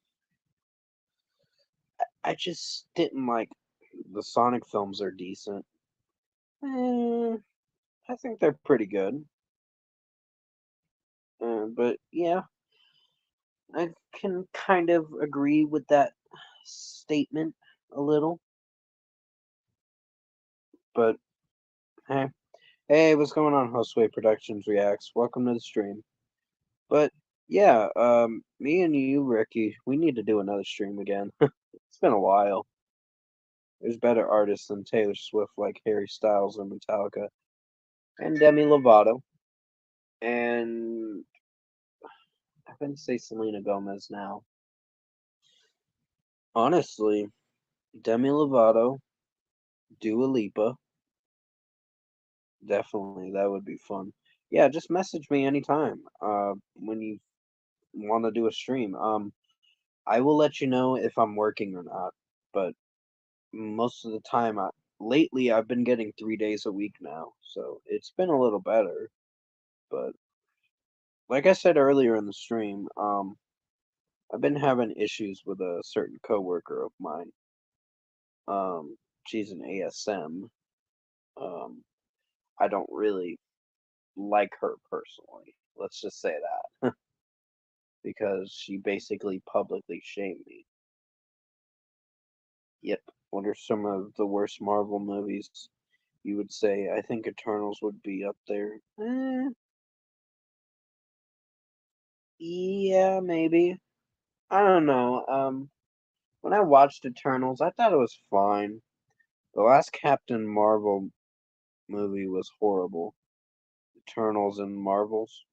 I just didn't like the Sonic films are decent. Eh, I think they're pretty good. But yeah, I can kind of agree with that statement a little. But hey, Hey, what's going on, Hostway Productions Reacts? Welcome to the stream. But yeah, me and you, Ricky, we need to do another stream again. It's been a while. There's better artists than Taylor Swift, like Harry Styles or Metallica, and Demi Lovato, and I'm gonna say Selena Gomez now. Honestly, Demi Lovato, Dua Lipa, definitely that would be fun. Yeah, just message me anytime. When you want to do a stream. I will let you know if I'm working or not, but most of the time, lately I've been getting 3 days a week now, so it's been a little better. But like I said earlier in the stream, I've been having issues with a certain coworker of mine. She's an ASM. Um, I don't really like her personally. Let's just say that because she basically publicly shamed me. Yep. What are some of the worst Marvel movies? You would say, I think Eternals would be up there. Yeah, maybe. I don't know. When I watched Eternals, I thought it was fine. The last Captain Marvel movie was horrible. Eternals and Marvels.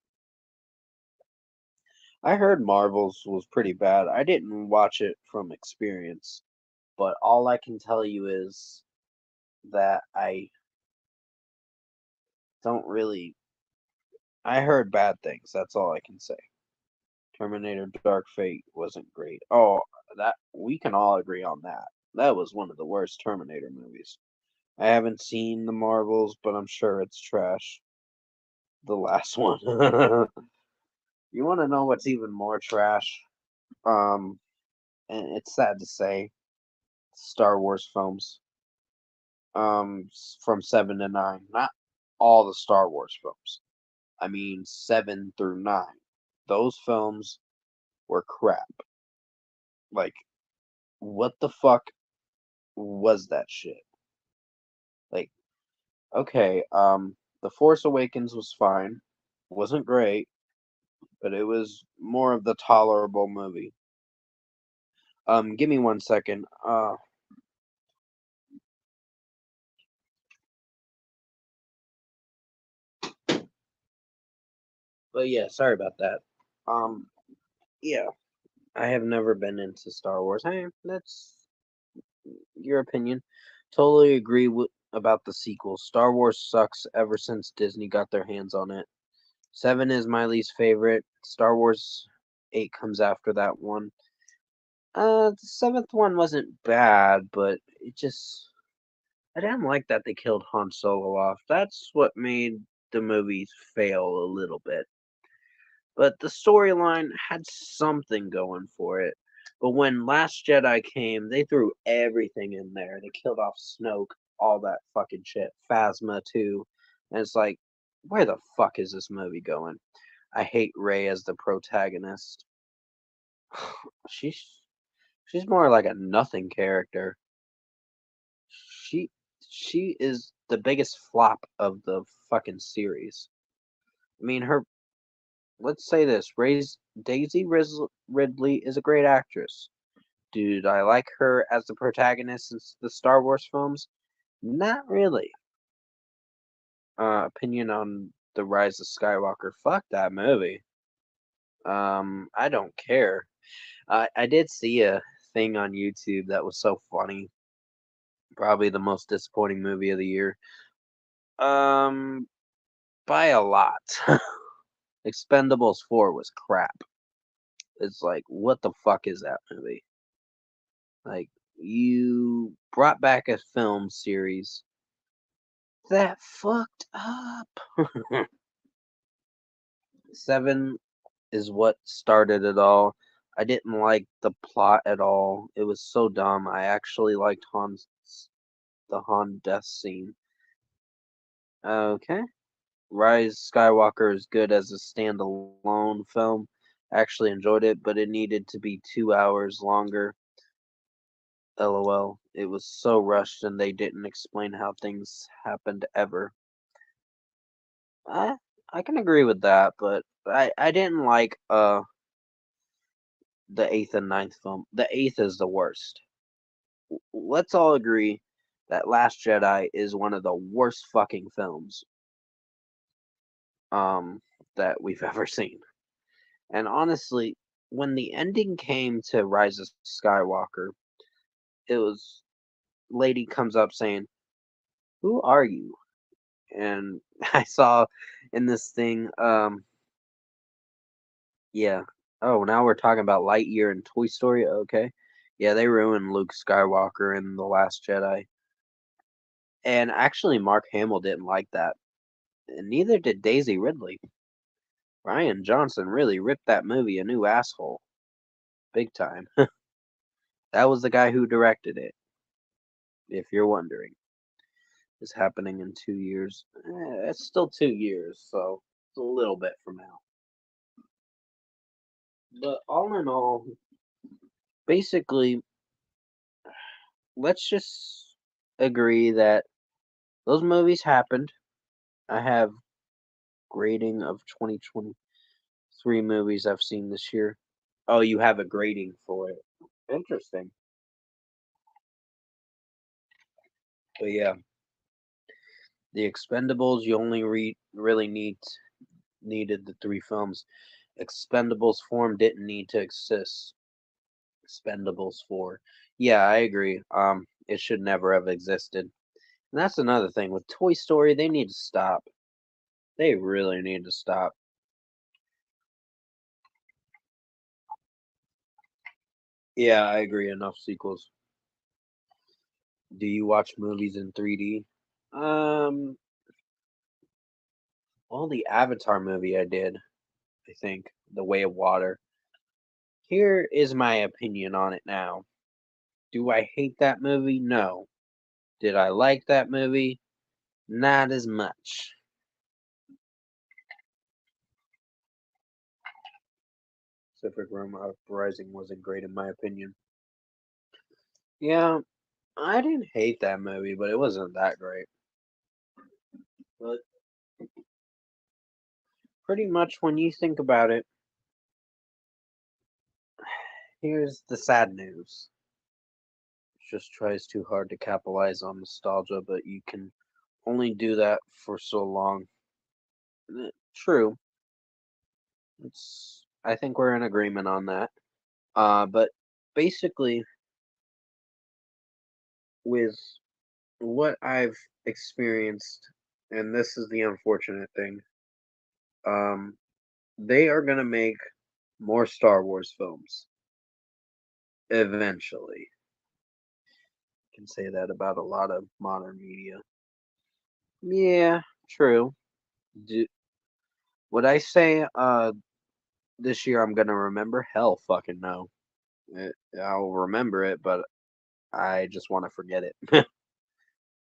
I heard Marvels was pretty bad. I didn't watch it from experience, but all I can tell you is that I don't really. I heard bad things. That's all I can say. Terminator Dark Fate wasn't great. Oh, that we can all agree on that. That was one of the worst Terminator movies. I haven't seen the Marvels, but I'm sure it's trash. The last one. You want to know what's even more trash? Um, and it's sad to say, Star Wars films. From 7 to 9. Not all the Star Wars films. I mean 7 through 9. Those films were crap. Like, what the fuck was that shit? Like, okay, The Force Awakens was fine. Wasn't great, but it was more of the tolerable movie. Give me 1 second. But yeah, sorry about that. Um, yeah, I have never been into Star Wars. Hey, that's your opinion. Totally agree about the sequel. Star Wars sucks ever since Disney got their hands on it. 7 is my least favorite. Star Wars 8 comes after that one. The seventh one wasn't bad, but it just I didn't like that they killed Han Solo off. That's what made the movies fail a little bit. But the storyline had something going for it. But when Last Jedi came, they threw everything in there. They killed off Snoke, all that fucking shit. Phasma too. And it's like, where the fuck is this movie going? I hate Rey as the protagonist. she's she's more like a nothing character. She she is the biggest flop of the fucking series. I mean, her. Let's say this: Ridley is a great actress. Dude, I like her as the protagonist in the Star Wars films? Not really. Opinion on the Rise of Skywalker? Fuck that movie. I don't care. I did see a thing on YouTube that was so funny. Probably the most disappointing movie of the year. Um, by a lot. Expendables 4 was crap. It's like, what the fuck is that movie? Like, you brought back a film series that fucked up. 7 is what started it all. I didn't like the plot at all. It was so dumb. I actually liked the Han death scene. Okay. Rise Skywalker is good as a standalone film. Actually enjoyed it, but it needed to be 2 hours longer. LOL. It was so rushed and they didn't explain how things happened ever. I can agree with that, but I didn't like the eighth and ninth film. The eighth is the worst. Let's all agree that Last Jedi is one of the worst fucking films um that we've ever seen. And honestly, when the ending came to Rise of Skywalker, it was lady comes up saying, "Who are you?" And I saw in this thing, yeah. Oh, now we're talking about Lightyear and Toy Story. Okay, yeah, they ruined Luke Skywalker in The Last Jedi, and actually, Mark Hamill didn't like that, and neither did Daisy Ridley. Ryan Johnson really ripped that movie a new asshole, big time. That was the guy who directed it, if you're wondering. It's happening in 2 years. It's still 2 years, so it's a little bit from now. But all in all, basically, let's just agree that those movies happened. I have grading of 2023 movies I've seen this year. Oh, you have a grading for it. Interesting. But yeah, the Expendables, you only really needed the three films. Expendables form didn't need to exist. Expendables 4. Yeah, I agree. It should never have existed. And that's another thing with Toy Story, they need to stop. They really need to stop. Yeah, I agree. Enough sequels. Do you watch movies in 3D? Um, well, the Avatar movie I did, I think, The Way of Water. Here is my opinion on it now. Do I hate that movie? No. Did I like that movie? Not as much. Pacific Rim Uprising wasn't great in my opinion. Yeah, I didn't hate that movie, but it wasn't that great. But pretty much when you think about it, here's the sad news. It just tries too hard to capitalize on nostalgia, but you can only do that for so long. True. I think we're in agreement on that. But basically with what I've experienced, and this is the unfortunate thing, um, they are gonna make more Star Wars films eventually. Can say that about a lot of modern media. Yeah, true. Do, would I say this year I'm gonna remember? Hell, fucking no. I'll remember it, but I just want to forget it.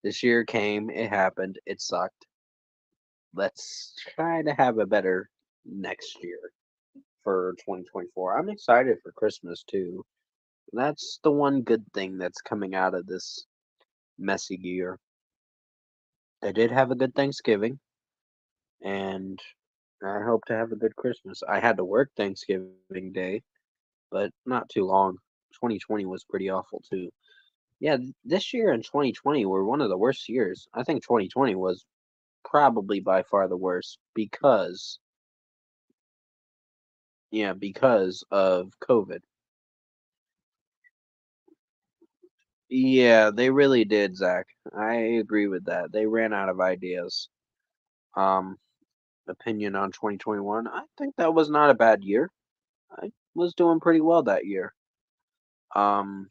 This year came, it happened, it sucked. Let's try to have a better next year for 2024. I'm excited for Christmas too. That's the one good thing that's coming out of this messy year. I did have a good Thanksgiving, and I hope to have a good Christmas. I had to work Thanksgiving Day, but not too long. 2020 was pretty awful too. Yeah, this year and 2020 were one of the worst years. I think 2020 was probably by far the worst because of COVID. Yeah, they really did, Zach. I agree with that. They ran out of ideas. Um, Opinion on 2021. I think that was not a bad year. I was doing pretty well that year. Um,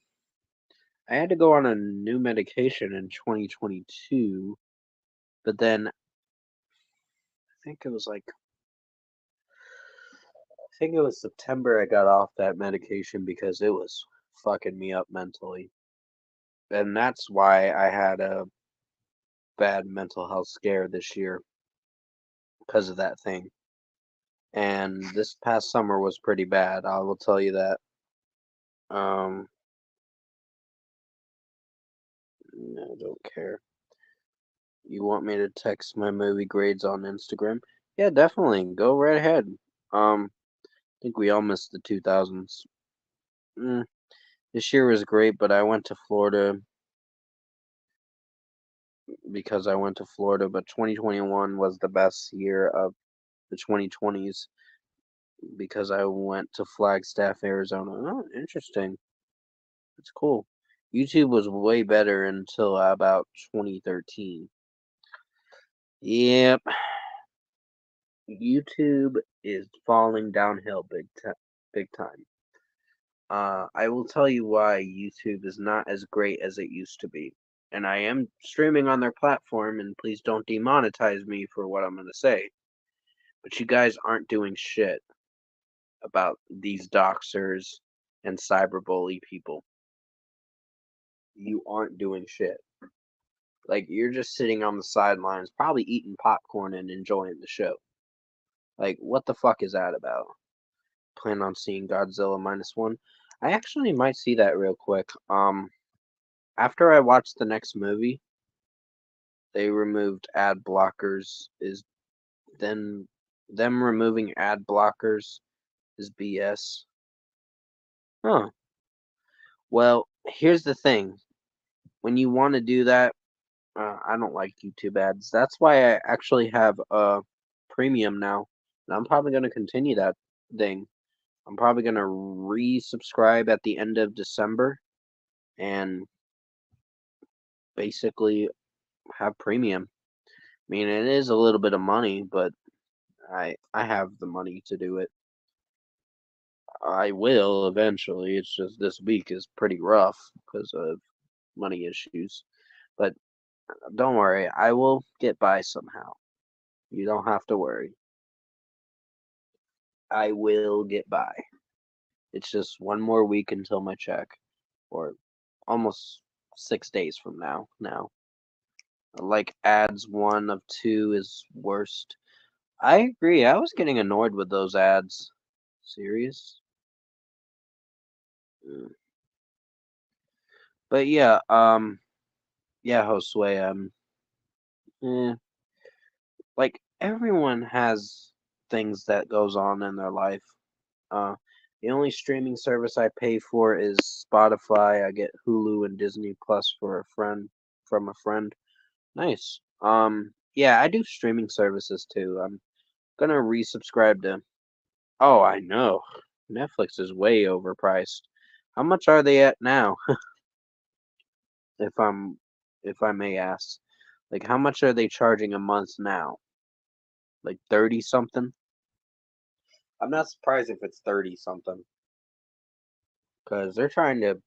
I had to go on a new medication in 2022, but then think it was like I think it was September I got off that medication because it was fucking me up mentally. And that's why I had a bad mental health scare this year because of that thing. And this past summer was pretty bad, I will tell you that. Um, I don't care. You want me to text my movie grades on Instagram? Yeah, definitely. Go right ahead. I think we all missed the 2000s. Mm, this year was great, but I went to Florida because I went to Florida, but 2021 was the best year of the 2020s because I went to Flagstaff, Arizona. Oh, interesting. That's cool. YouTube was way better until about 2013. Yep, YouTube is falling downhill big time. I will tell you why YouTube is not as great as it used to be. And I am streaming on their platform, and please don't demonetize me for what I'm going to say. But you guys aren't doing shit about these doxers and cyberbully people. You aren't doing shit. Like, you're just sitting on the sidelines, probably eating popcorn and enjoying the show. Like, what the fuck is that about? Plan on seeing Godzilla -1. I actually might see that real quick. After I watch the next movie, they removed ad blockers. Is then them removing ad blockers is BS. Huh. Well, here's the thing. When you want to do that, I don't like YouTube ads. That's why I actually have a premium now. And I'm probably going to continue that thing. I'm probably going to resubscribe at the end of December and basically have premium. I mean, it is a little bit of money, but I have the money to do it. I will eventually. It's just this week is pretty rough because of money issues. But don't worry, I will get by somehow. You don't have to worry. I will get by. It's just one more week until my check, or almost 6 days from now. Like ads 1 of 2 is worst. I agree. I was getting annoyed with those ads. Serious? Mm. But yeah, Josue, eh, like everyone has things that goes on in their life. Uh, the only streaming service I pay for is Spotify. I get Hulu and Disney Plus for a friend from a friend. Nice. Yeah, I do streaming services too. I'm gonna resubscribe to. Oh, I know. Netflix is way overpriced. How much are they at now? if I'm, if I may ask, like how much are they charging a month now? Like 30 something? I'm not surprised if it's 30 something because they're trying to.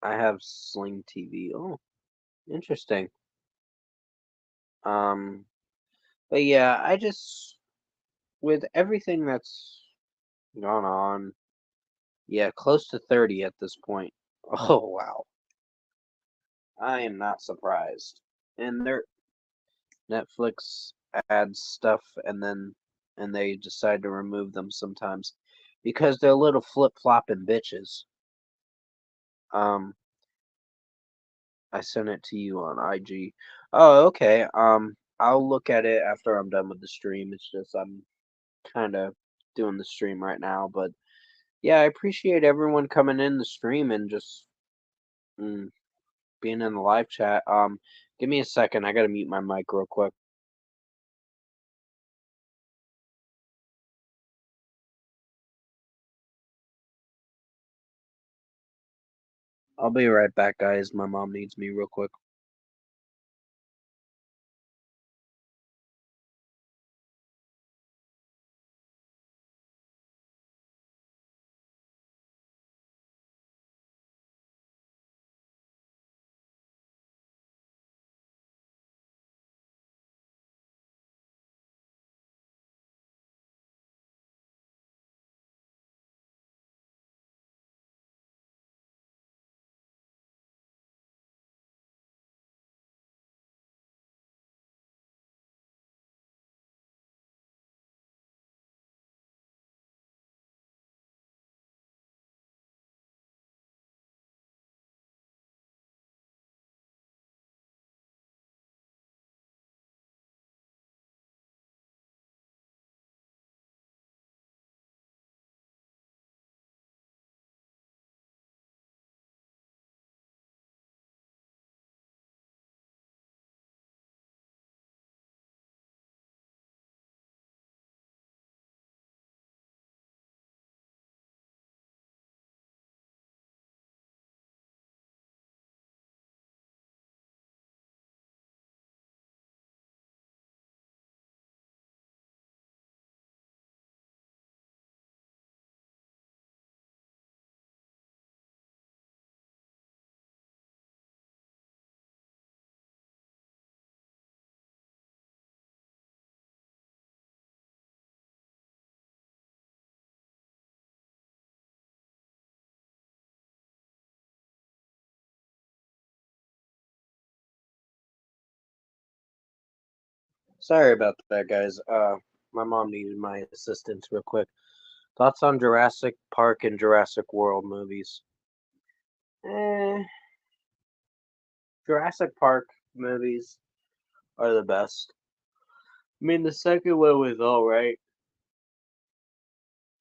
I have Sling TV. Oh, interesting. Um, but yeah, I just with everything that's gone on, yeah, close to 30 at this point. Oh wow, I am not surprised. And their Netflix adds stuff, and they decide to remove them sometimes because they're little flip flopping bitches. Um, I sent it to you on IG. Oh, okay. I'll look at it after I'm done with the stream. It's just I'm kind of doing the stream right now, but yeah, I appreciate everyone coming in the stream and just mm, being in the live chat. Give me a second. I gotta mute my mic real quick. I'll be right back, guys. My mom needs me real quick. Sorry about that, guys. My mom needed my assistance real quick. Thoughts on Jurassic Park and Jurassic World movies? Eh, Jurassic Park movies are the best. I mean, the second one was alright.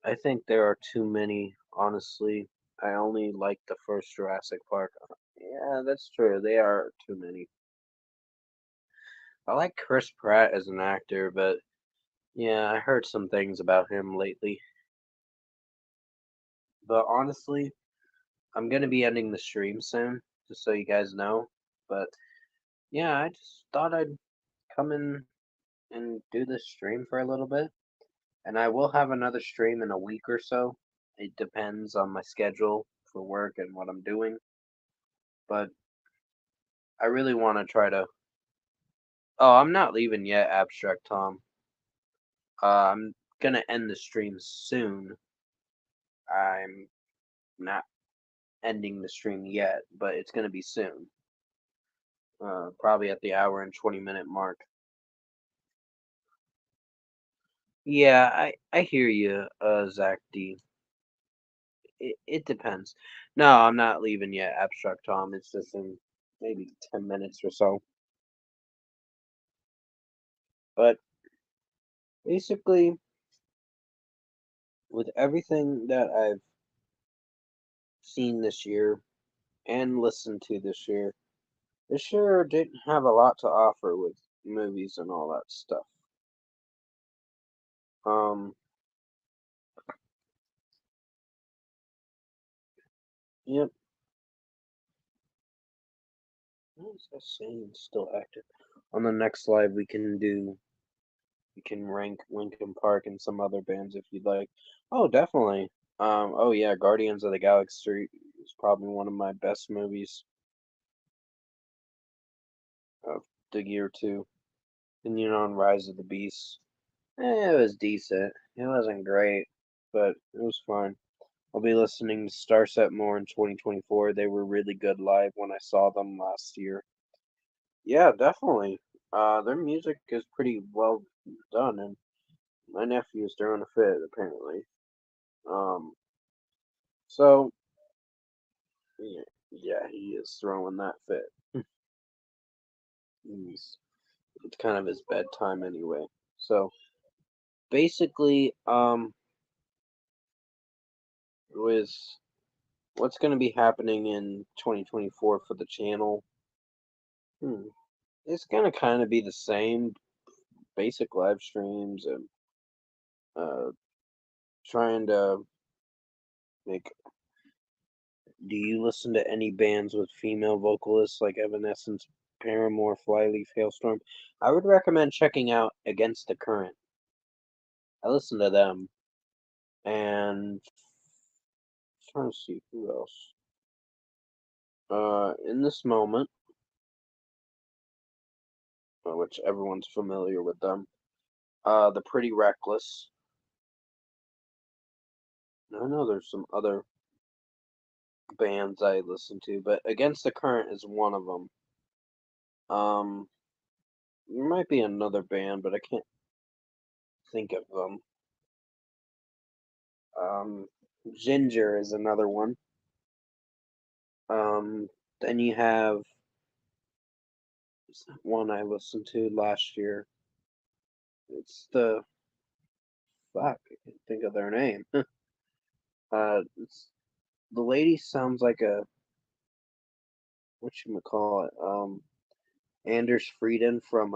I think there are too many, honestly. I only like the first Jurassic Park. Yeah, that's true. They are too many. I like Chris Pratt as an actor, but yeah, I heard some things about him lately. But honestly, I'm gonna be ending the stream soon, just so you guys know. But yeah, I just thought I'd come in and do this stream for a little bit. And I will have another stream in a week or so. It depends on my schedule for work and what I'm doing. But I really want to try to. Oh, I'm not leaving yet, Abstract Tom. I'm gonna end the stream soon. I'm not ending the stream yet, but it's gonna be soon. Probably at the hour and 20-minute mark. Yeah, I hear you, Zach D. It depends. No, I'm not leaving yet, Abstract Tom. It's just in maybe 10 minutes or so. But basically, with everything that I've seen this year and listened to this year didn't have a lot to offer with movies and all that stuff. Um, yep. What is that saying? Still active. On the next live, we can rank Linkin Park and some other bands if you'd like. Oh, definitely. Oh yeah, Guardians of the Galaxy is probably one of my best movies of the year too. And on Rise of the Beast. It was decent. It wasn't great, but it was fine. I'll be listening to Starset more in 2024. They were really good live when I saw them last year. Yeah, definitely. Their music is pretty well done, and my nephew's throwing a fit apparently. Um, so yeah, yeah, he is throwing that fit. He's, it's kind of his bedtime anyway. So basically, with what's going to be happening in 2024 for the channel, hmm, it's going to kind of be the same basic live streams and uh, trying to make. Do you listen to any bands with female vocalists like Evanescence, Paramore, Flyleaf, Hailstorm? I would recommend checking out Against the Current. I listen to them, and trying to see who else. In this moment, which everyone's familiar with them. The Pretty Reckless. I know there's some other bands I listen to, but Against the Current is one of them. Um, there might be another band, but I can't think of them. Um, Ginger is another one. Um, then you have one I listened to last year. It's the fuck. I can't think of their name. It's the lady sounds like a what you call it. Anders Frieden from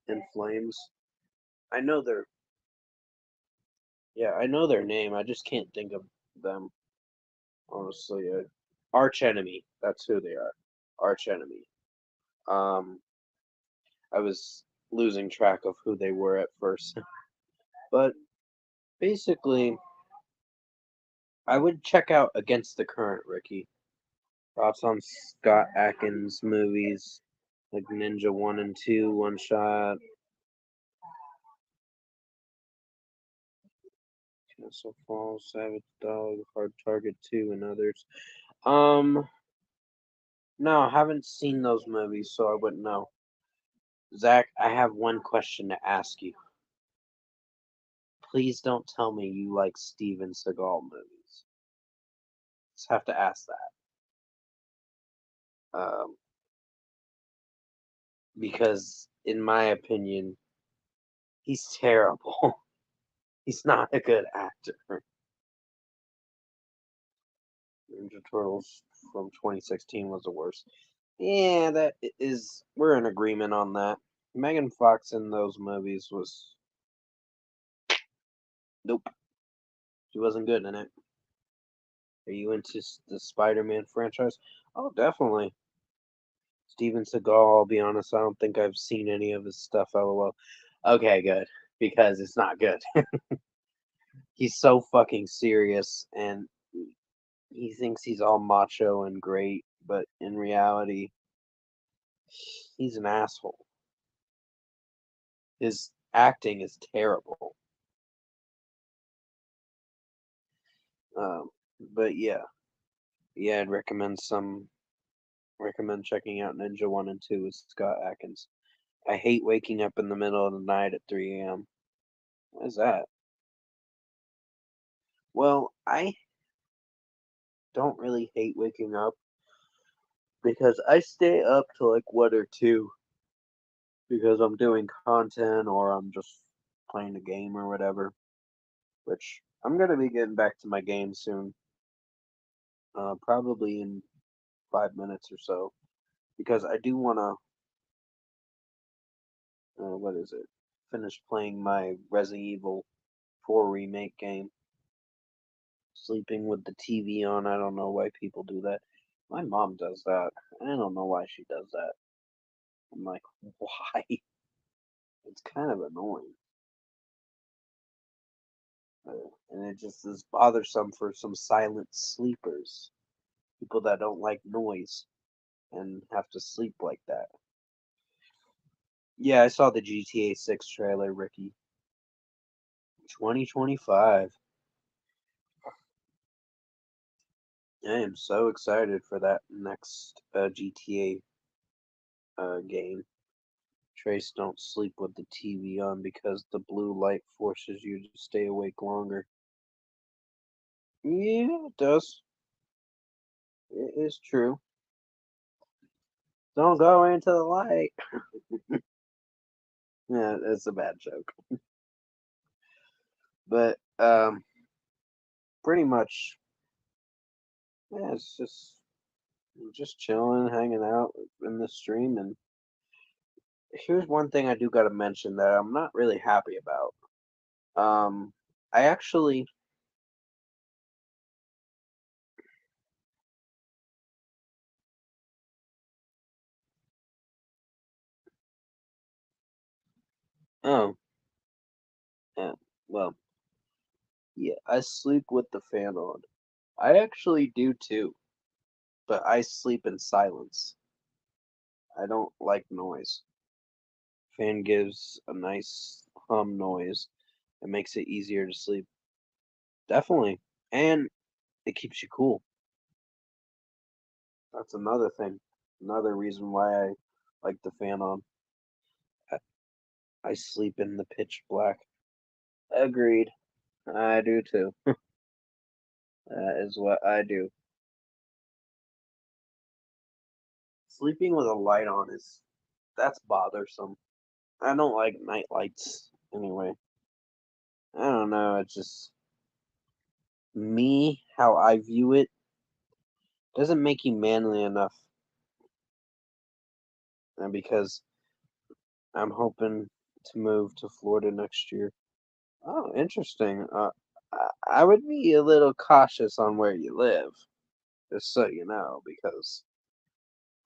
In Flames. I know their I know their name. I just can't think of them honestly. Arch Enemy. That's who they are. Arch Enemy. Um, I was losing track of who they were at first, but basically, I would check out Against the Current, Ricky. Thoughts on Scott Atkins movies like Ninja 1 and 2, One Shot, Castle Falls, Savage Dog, Hard Target 2, and others. Um, no, I haven't seen those movies, so I wouldn't know. Zach, I have one question to ask you. Please don't tell me you like Steven Seagal movies. Just have to ask that. Because in my opinion, he's terrible. He's not a good actor. Ninja Turtles from 2016 was the worst. Yeah, that is. We're in agreement on that. Megan Fox in those movies was nope. She wasn't good in it. Are you into the Spider-Man franchise? Oh, definitely. Steven Seagal. I'll be honest. I don't think I've seen any of his stuff. LOL. Okay, good because it's not good. He's so fucking serious and he thinks he's all macho and great, but in reality, he's an asshole. His acting is terrible. Um, but yeah, I'd recommend checking out Ninja One and Two with Scott Adkins. I hate waking up in the middle of the night at 3 a.m. What is that? Well, I don't really hate waking up because I stay up till like 1 or 2 because I'm doing content or I'm just playing a game or whatever. Which I'm gonna be getting back to my game soon, probably in 5 minutes or so, because I do wanna, what is it? Finish playing my Resident Evil 4 remake game. Sleeping with the TV on. I don't know why people do that. My mom does that. I don't know why she does that. I'm like, why? It's kind of annoying. And it just is bothersome for some silent sleepers. People that don't like noise and have to sleep like that. Yeah, I saw the GTA 6 trailer, Ricky. 2025. I am so excited for that next GTA game. Trace, don't sleep with the TV on because the blue light forces you to stay awake longer. Yeah, it does. It is true. Don't go into the light. Yeah, it's a bad joke. But pretty much, yeah, it's just chilling, hanging out in the stream. And here's one thing I do got to mention that I'm not really happy about. I actually, oh, yeah, well, yeah, I sleep with the fan on. I actually do too, but I sleep in silence. I don't like noise. Fan gives a nice hum noise. It makes it easier to sleep. Definitely. And it keeps you cool. That's another thing. Another reason why I like the fan on. I, I sleep in the pitch black. Agreed. I do too. That is what I do. Sleeping with a light on is that's bothersome. I don't like night lights anyway. I don't know, it's just me how I view it doesn't make you manly enough. And because I'm hoping to move to Florida next year. Oh, interesting. I would be a little cautious on where you live, just so you know, because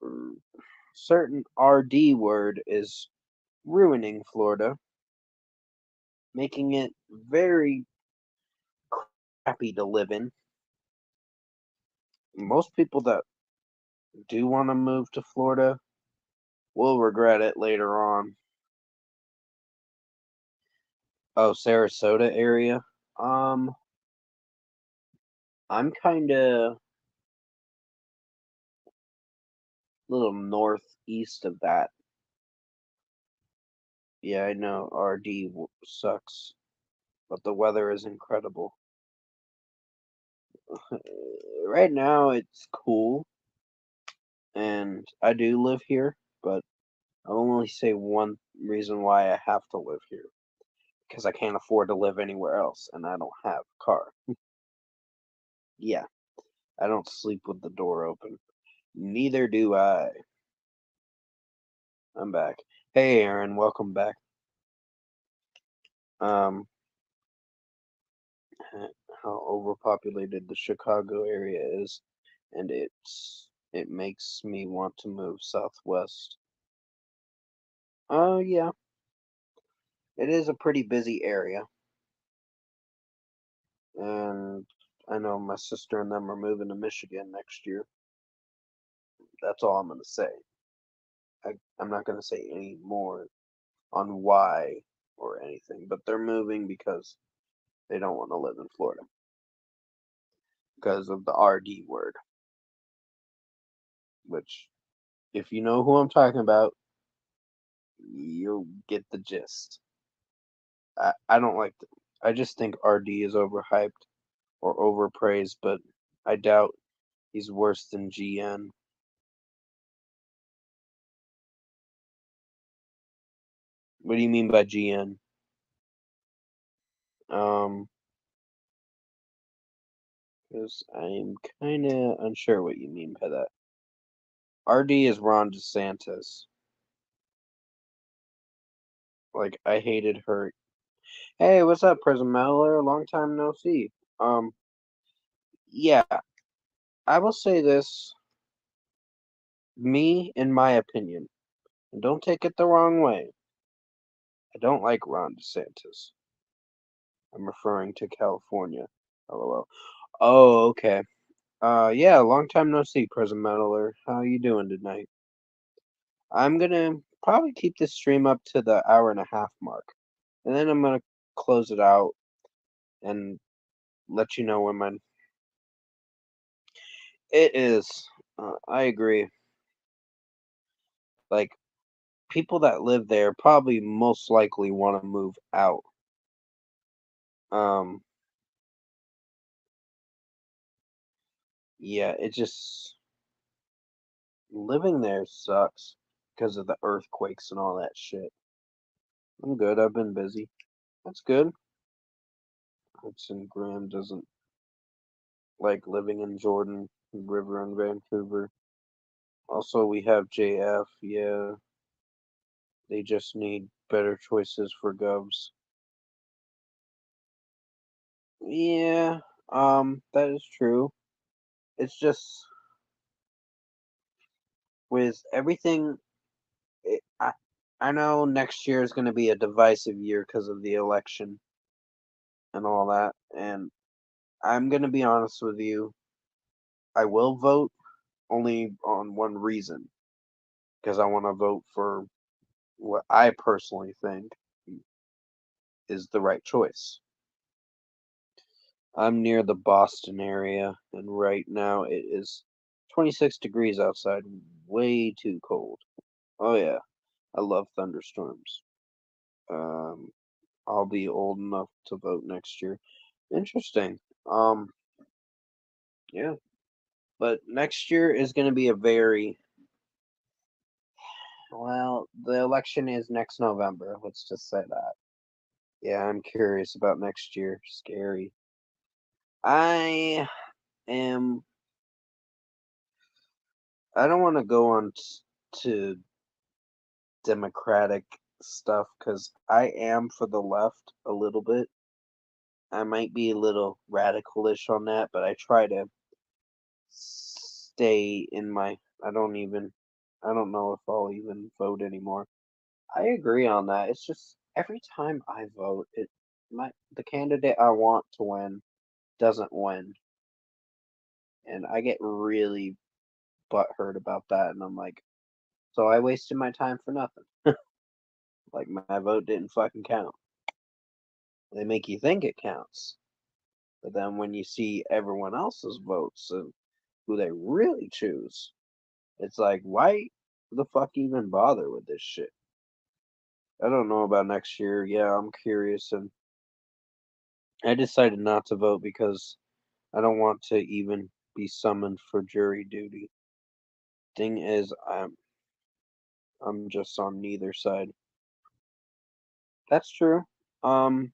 mm, certain RD word is ruining Florida, making it very crappy to live in. Most people that do want to move to Florida will regret it later on. Oh, Sarasota area. Um, I'm kind of a little northeast of that. Yeah, I know RD sucks, but the weather is incredible. Right now it's cool, and I do live here, but I'll only say one reason why I have to live here. Because I can't afford to live anywhere else, and I don't have a car. Yeah, I don't sleep with the door open. Neither do I. I'm back. Hey, Aaron, welcome back. Um, how overpopulated the Chicago area is, and it makes me want to move southwest. Oh, yeah, it is a pretty busy area, and I know my sister and them are moving to Michigan next year. That's all I'm gonna say. I'm not gonna say any more on why or anything, but they're moving because they don't want to live in Florida because of the RD word, which, if you know who I'm talking about, you'll get the gist. I don't like I just think RD is overhyped or overpraised, but I doubt he's worse than GN. What do you mean by GN? Um, because I'm kind of unsure what you mean by that. RD is Ron DeSantis. Like, I hated her. Hey, what's up, Prism Meddler? Long time no see. Um, yeah, I will say this, me, in my opinion, and don't take it the wrong way. I don't like Ron DeSantis. I'm referring to California. LOL. Oh, okay. Yeah, long time no see, Prism Meddler. How you doing tonight? I'm gonna probably keep this stream up to the hour and a half mark, and then I'm gonna close it out and let you know when my. It is. I agree. Like, people that live there probably most likely want to move out. Um, yeah, it just living there sucks because of the earthquakes and all that shit. I'm good. I've been busy. That's good. Hudson Graham doesn't like living in Jordan River and Vancouver. Also, we have JF. Yeah, they just need better choices for govs. Yeah, that is true. It's just with everything. I know next year is going to be a divisive year because of the election and all that. And I'm going to be honest with you. I will vote only on one reason because I want to vote for what I personally think is the right choice. I'm near the Boston area, and right now it is 26 degrees outside, way too cold. Oh, yeah, I love thunderstorms. Um, I'll be old enough to vote next year. Interesting. Yeah, but next year is going to be a very well. The election is next November. Let's just say that. Yeah, I'm curious about next year. Scary. I am. I don't want to go on to Democratic stuff because I am for the left a little bit. I might be a little radicalish on that, but I try to stay in my. I don't even. I don't know if I'll even vote anymore. I agree on that. It's just every time I vote, the candidate I want to win doesn't win, and I get really butthurt about that. And I'm like, so I wasted my time for nothing. Like my vote didn't fucking count. They make you think it counts, but then when you see everyone else's votes and who they really choose, it's like, why the fuck even bother with this shit? I don't know about next year. Yeah, I'm curious, and I decided not to vote because I don't want to even be summoned for jury duty. Thing is, I'm just on neither side. That's true. Um,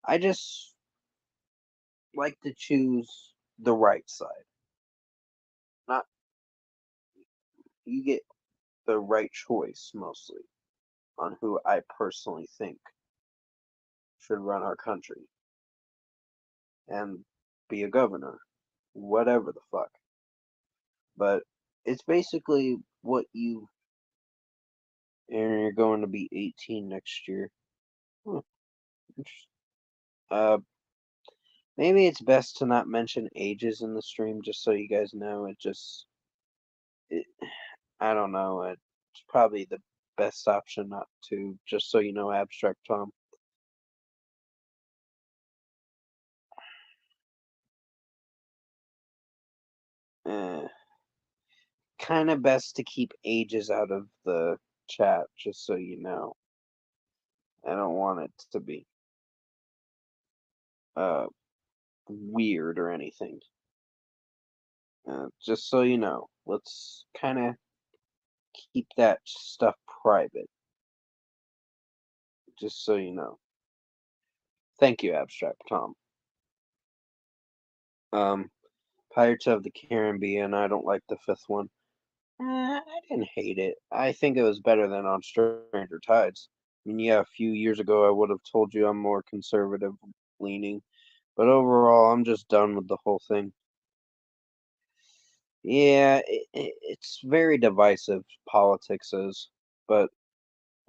I just like to choose the right side. Not you get the right choice mostly on who I personally think should run our country and be a governor, whatever the fuck. But it's basically what you and you're going to be 18 next year. Hmm, Uh, maybe it's best to not mention ages in the stream, just so you guys know. It, I don't know. It's probably the best option not to, just so you know, Abstract Tom. Eh, kind of best to keep ages out of the chat, just so you know. I don't want it to be uh weird or anything. Just so you know, let's kind of keep that stuff private, just so you know. Thank you, Abstract Tom. Um, Pirates of the Caribbean, I don't like the fifth one. I didn't hate it. I think it was better than on Stranger Tides. I mean, yeah, a few years ago I would have told you I'm more conservative leaning, but overall I'm just done with the whole thing. Yeah, it's very divisive, politics is, but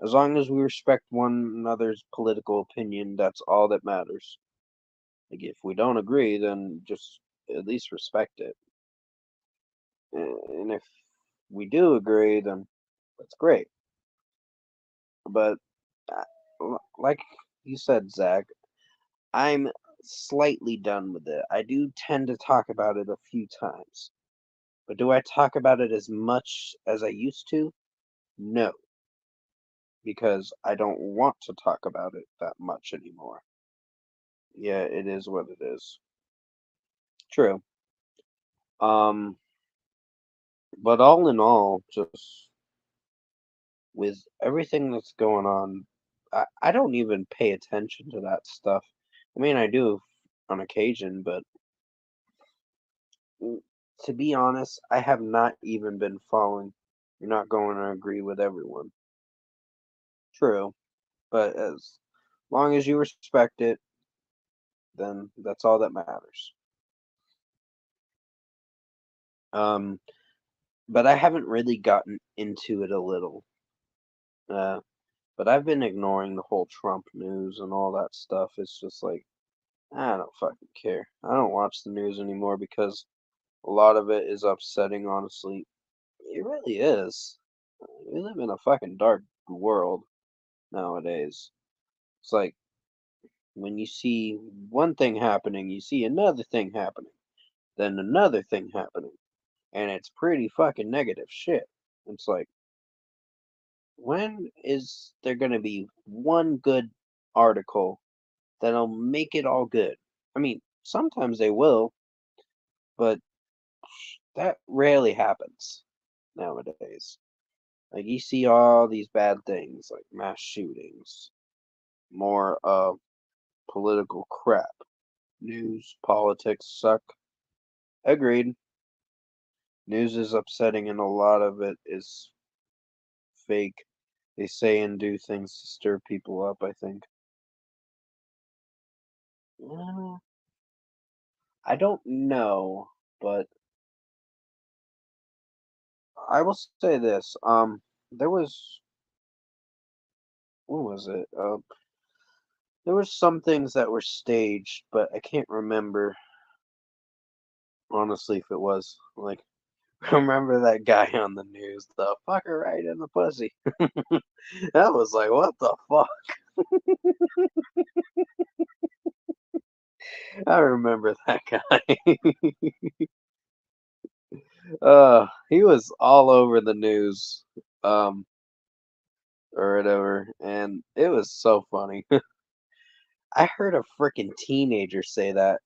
as long as we respect one another's political opinion, that's all that matters. Like, if we don't agree, then just at least respect it. And if we do agree, then that's great. But like you said, Zach, I'm slightly done with it. I do tend to talk about it a few times. But do I talk about it as much as I used to? No, because I don't want to talk about it that much anymore. Yeah, it is what it is. True. Um, but all in all, just with everything that's going on, I don't even pay attention to that stuff. I mean, I do on occasion, but mm, to be honest, I have not even been following. You're not going to agree with everyone. True, but as long as you respect it, then that's all that matters. Um, but I haven't really gotten into it a little. Uh, but I've been ignoring the whole Trump news and all that stuff. It's just like I don't fucking care. I don't watch the news anymore because a lot of it is upsetting, honestly. It really is. We live in a fucking dark world nowadays. It's like when you see one thing happening, you see another thing happening, then another thing happening, and it's pretty fucking negative shit. It's like, when is there gonna be one good article that'll make it all good? I mean, sometimes they will, but that rarely happens nowadays. Like, you see all these bad things, like mass shootings, more political crap. News, politics suck. Agreed. News is upsetting, and a lot of it is fake. They say and do things to stir people up, I think. Uh, I don't know, but I will say this. There was, what was it? There were some things that were staged, but I can't remember honestly if it was like. Remember that guy on the news, the fucker right in the pussy. That was like, what the fuck? I remember that guy. He was all over the news. Um, or whatever, and it was so funny. I heard a freaking teenager say that.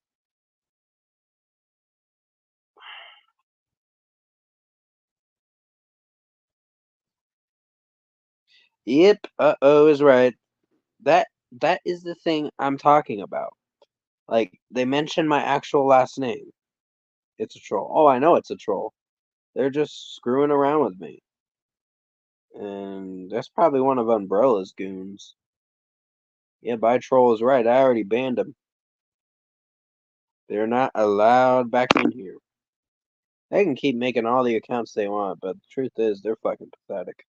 Yep, uh-oh is right. That that is the thing I'm talking about. Like, they mention my actual last name. It's a troll. Oh, I know it's a troll. They're just screwing around with me. And that's probably one of Umbrella's goons. Yeah, by troll is right. I already banned them. They're not allowed back in here. They can keep making all the accounts they want, but the truth is, they're fucking pathetic.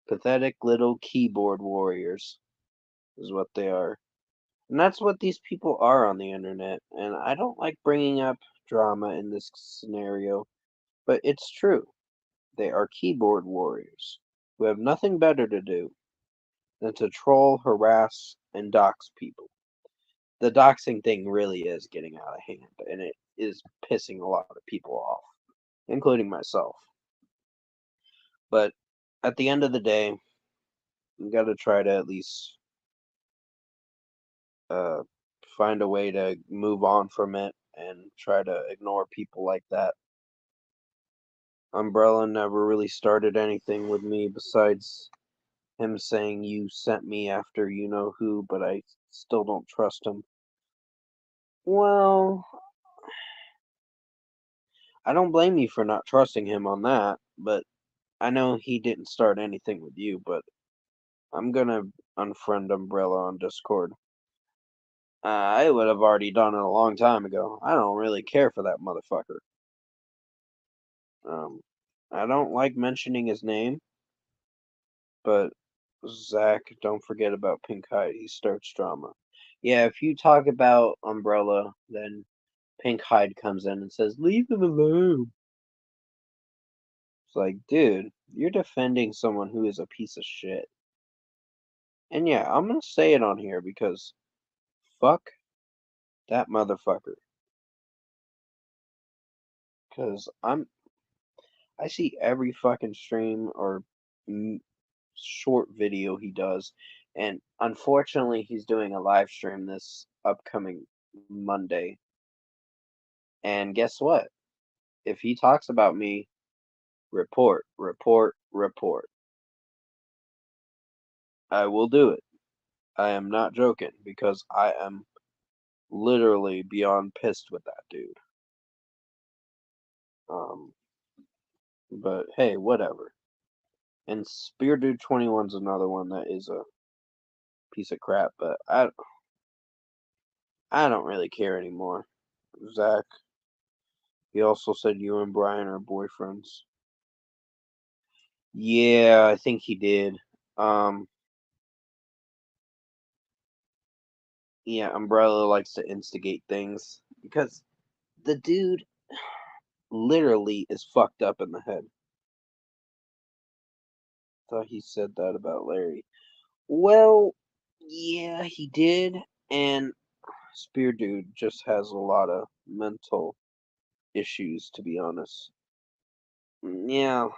Pathetic little keyboard warriors is what they are. And that's what these people are on the internet. And I don't like bringing up drama in this scenario, but it's true. They are keyboard warriors who have nothing better to do than to troll, harass, and dox people. The doxing thing really is getting out of hand, and it is pissing a lot of people off, including myself. But at the end of the day, you got to try to at least uh, find a way to move on from it and try to ignore people like that. Umbrella never really started anything with me besides him saying you sent me after you know who, but I still don't trust him. Well, I don't blame you for not trusting him on that, but I know he didn't start anything with you, but I'm gonna unfriend Umbrella on Discord. I would have already done it a long time ago. I don't really care for that motherfucker. Um, I don't like mentioning his name, but Zach, don't forget about Pink Hyde. He starts drama. Yeah, if you talk about Umbrella, then Pink Hyde comes in and says, "Leave him alone." It's like, dude, you're defending someone who is a piece of shit. And yeah, I'm gonna say it on here because fuck that motherfucker. Because I see every fucking stream or short video he does, and unfortunately, he's doing a live stream this upcoming Monday. And guess what? If he talks about me, report, report, report. I will do it. I am not joking because I am literally beyond pissed with that dude. Um, but hey, whatever. And Spear Dude 21's another one that is a piece of crap, but I don't really care anymore. Zach, he also said you and Brian are boyfriends. Yeah, I think he did. Um, yeah, Umbrella likes to instigate things because the dude literally is fucked up in the head. Thought he said that about Larry. Well, yeah, he did, and Spear Dude just has a lot of mental issues, to be honest. Yeah,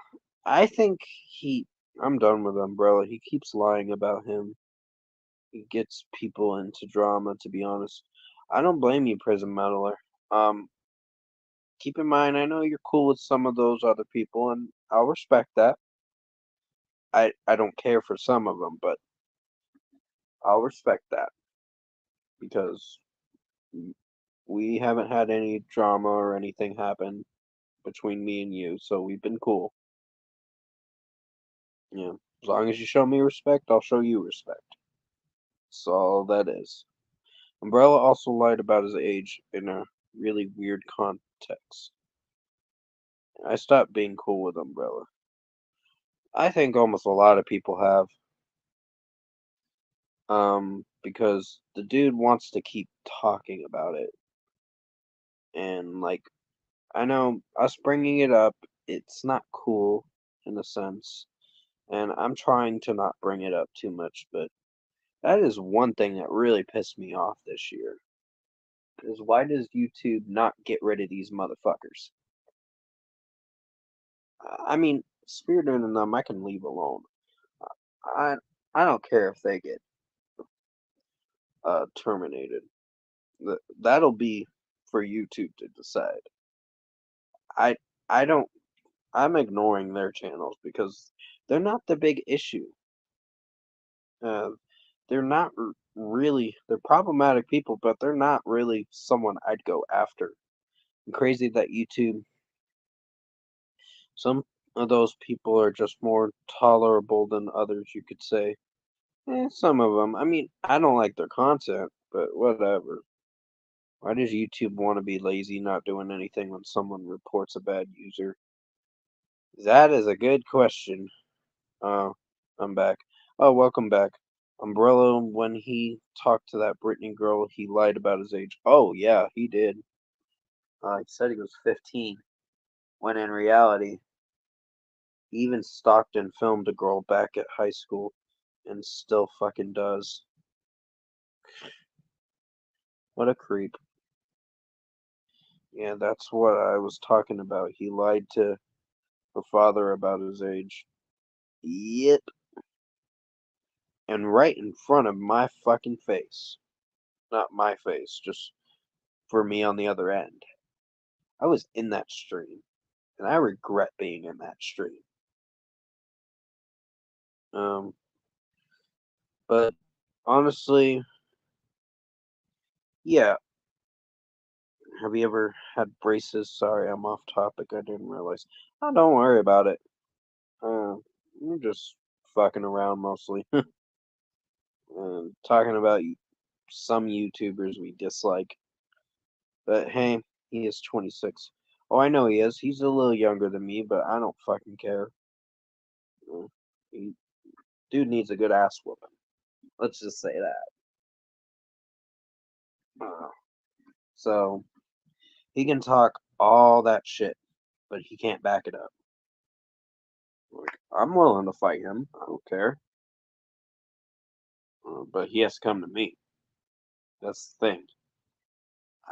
I think he. I'm done with Umbrella. He keeps lying about him. He gets people into drama, to be honest. I don't blame you, Prison Meddler. Um, keep in mind, I know you're cool with some of those other people, and I'll respect that. I don't care for some of them, but I'll respect that because we haven't had any drama or anything happen between me and you, so we've been cool. Yeah, as long as you show me respect, I'll show you respect. That's all that is. Umbrella also lied about his age in a really weird context. I stopped being cool with Umbrella. I think almost a lot of people have. Because the dude wants to keep talking about it. And, like, I know us bringing it up, it's not cool in a sense. And I'm trying to not bring it up too much, but that is one thing that really pissed me off this year. Is why does YouTube not get rid of these motherfuckers? I mean, Spirit and them I can leave alone. I I don't care if they get terminated. That'll be for YouTube to decide. I I don't. I'm ignoring their channels because they're not the big issue. Uh, they're not really. They're problematic people, but they're not really someone I'd go after. And crazy that YouTube. Some of those people are just more tolerable than others, you could say. Some of them. I mean, I don't like their content, but whatever. Why does YouTube want to be lazy, not doing anything when someone reports a bad user? That is a good question. Oh, I'm back. Oh, welcome back. Umbrella, when he talked to that Britney girl, he lied about his age. Oh, yeah, he did. He said he was 15, when in reality, he even stalked and filmed a girl back at high school and still fucking does. What a creep. Yeah, that's what I was talking about. He lied to her father about his age. Yep. And right in front of my fucking face. Not my face, just for me on the other end. I was in that stream, and I regret being in that stream. Um, but honestly, yeah. Have you ever had braces? Sorry, I'm off topic. I didn't realize. Oh, don't worry about it. I'm just fucking around mostly. Talking about some YouTubers we dislike. But hey, he is 26. Oh, I know he is. He's a little younger than me, but I don't fucking care. Uh, he, dude needs a good ass whooping. Let's just say that. Uh, so he can talk all that shit, but he can't back it up. Like, I'm willing to fight him. I don't care. But he has to come to me. That's the thing.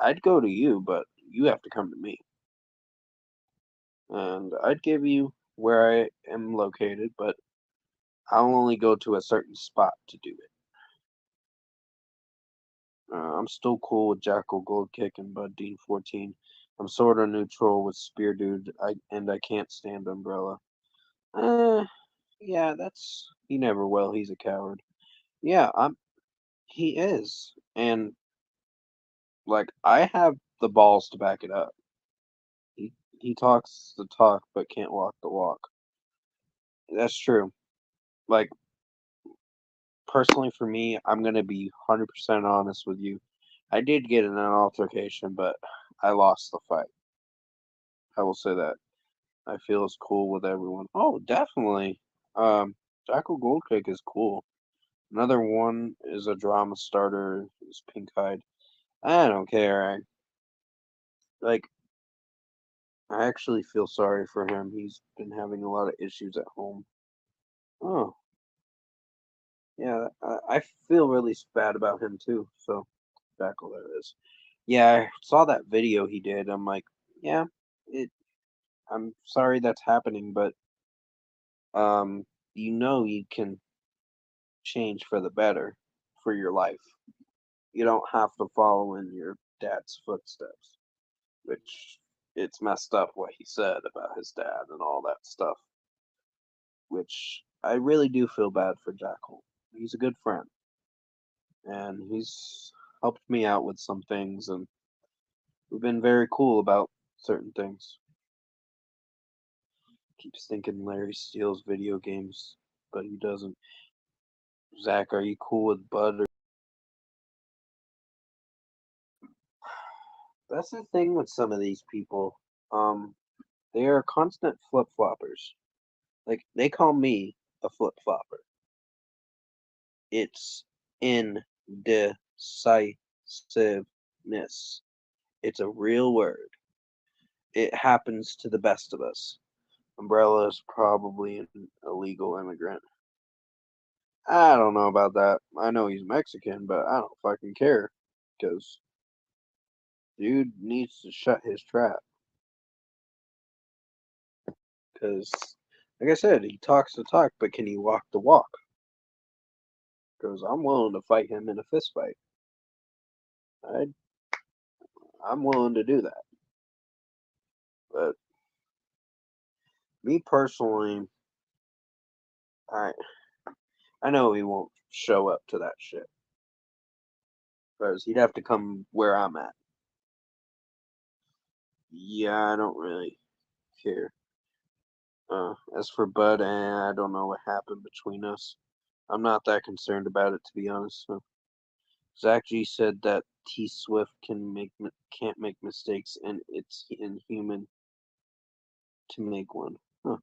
I'd go to you, but you have to come to me. And I'd give you where I am located, but I'll only go to a certain spot to do it. I'm still cool with Jackal Goldkick and Bud Dean 14. I'm sort of neutral with Spear Dude, and I can't stand Umbrella. Uh, yeah, that's he never will. He's a coward. Yeah, he is, and like I have the balls to back it up. He talks the talk but can't walk the walk. That's true. Like personally for me, I'm gonna be 100% honest with you. I did get in an altercation, but I lost the fight. I will say that. I feel it's cool with everyone. Oh, definitely. Jackal Goldkick is cool. Another one is a drama starter. Is Pink Eyed. I don't care. Like. I actually feel sorry for him. He's been having a lot of issues at home. Oh, yeah. I feel really bad about him too. So, Jackal, there is. Yeah, I saw that video he did. I'm like, yeah, it. I'm sorry that's happening, but um, you can change for the better for your life. You don't have to follow in your dad's footsteps, which it's messed up what he said about his dad and all that stuff, which I really do feel bad for Jackal. He's a good friend, and he's helped me out with some things, and we've been very cool about certain things. Keeps thinking Larry steals video games, but he doesn't. Zach, are you cool with Bud? That's the thing with some of these people. Um, they are constant flip floppers. Like they call me a flip flopper. It's indecisiveness. It's a real word. It happens to the best of us. Umbrella is probably an illegal immigrant. I don't know about that. I know he's Mexican, but I don't fucking care. Because dude needs to shut his trap. Because, like I said, he talks the talk, but can he walk the walk? Because I'm willing to fight him in a fist fight. I'm willing to do that. But me personally, I I know he won't show up to that shit. Because he'd have to come where I'm at. Yeah, I don't really care. As for Bud, I don't know what happened between us. I'm not that concerned about it, to be honest. So, Zach G said that T Swift can't make mistakes, and it's inhuman to make one. Huh.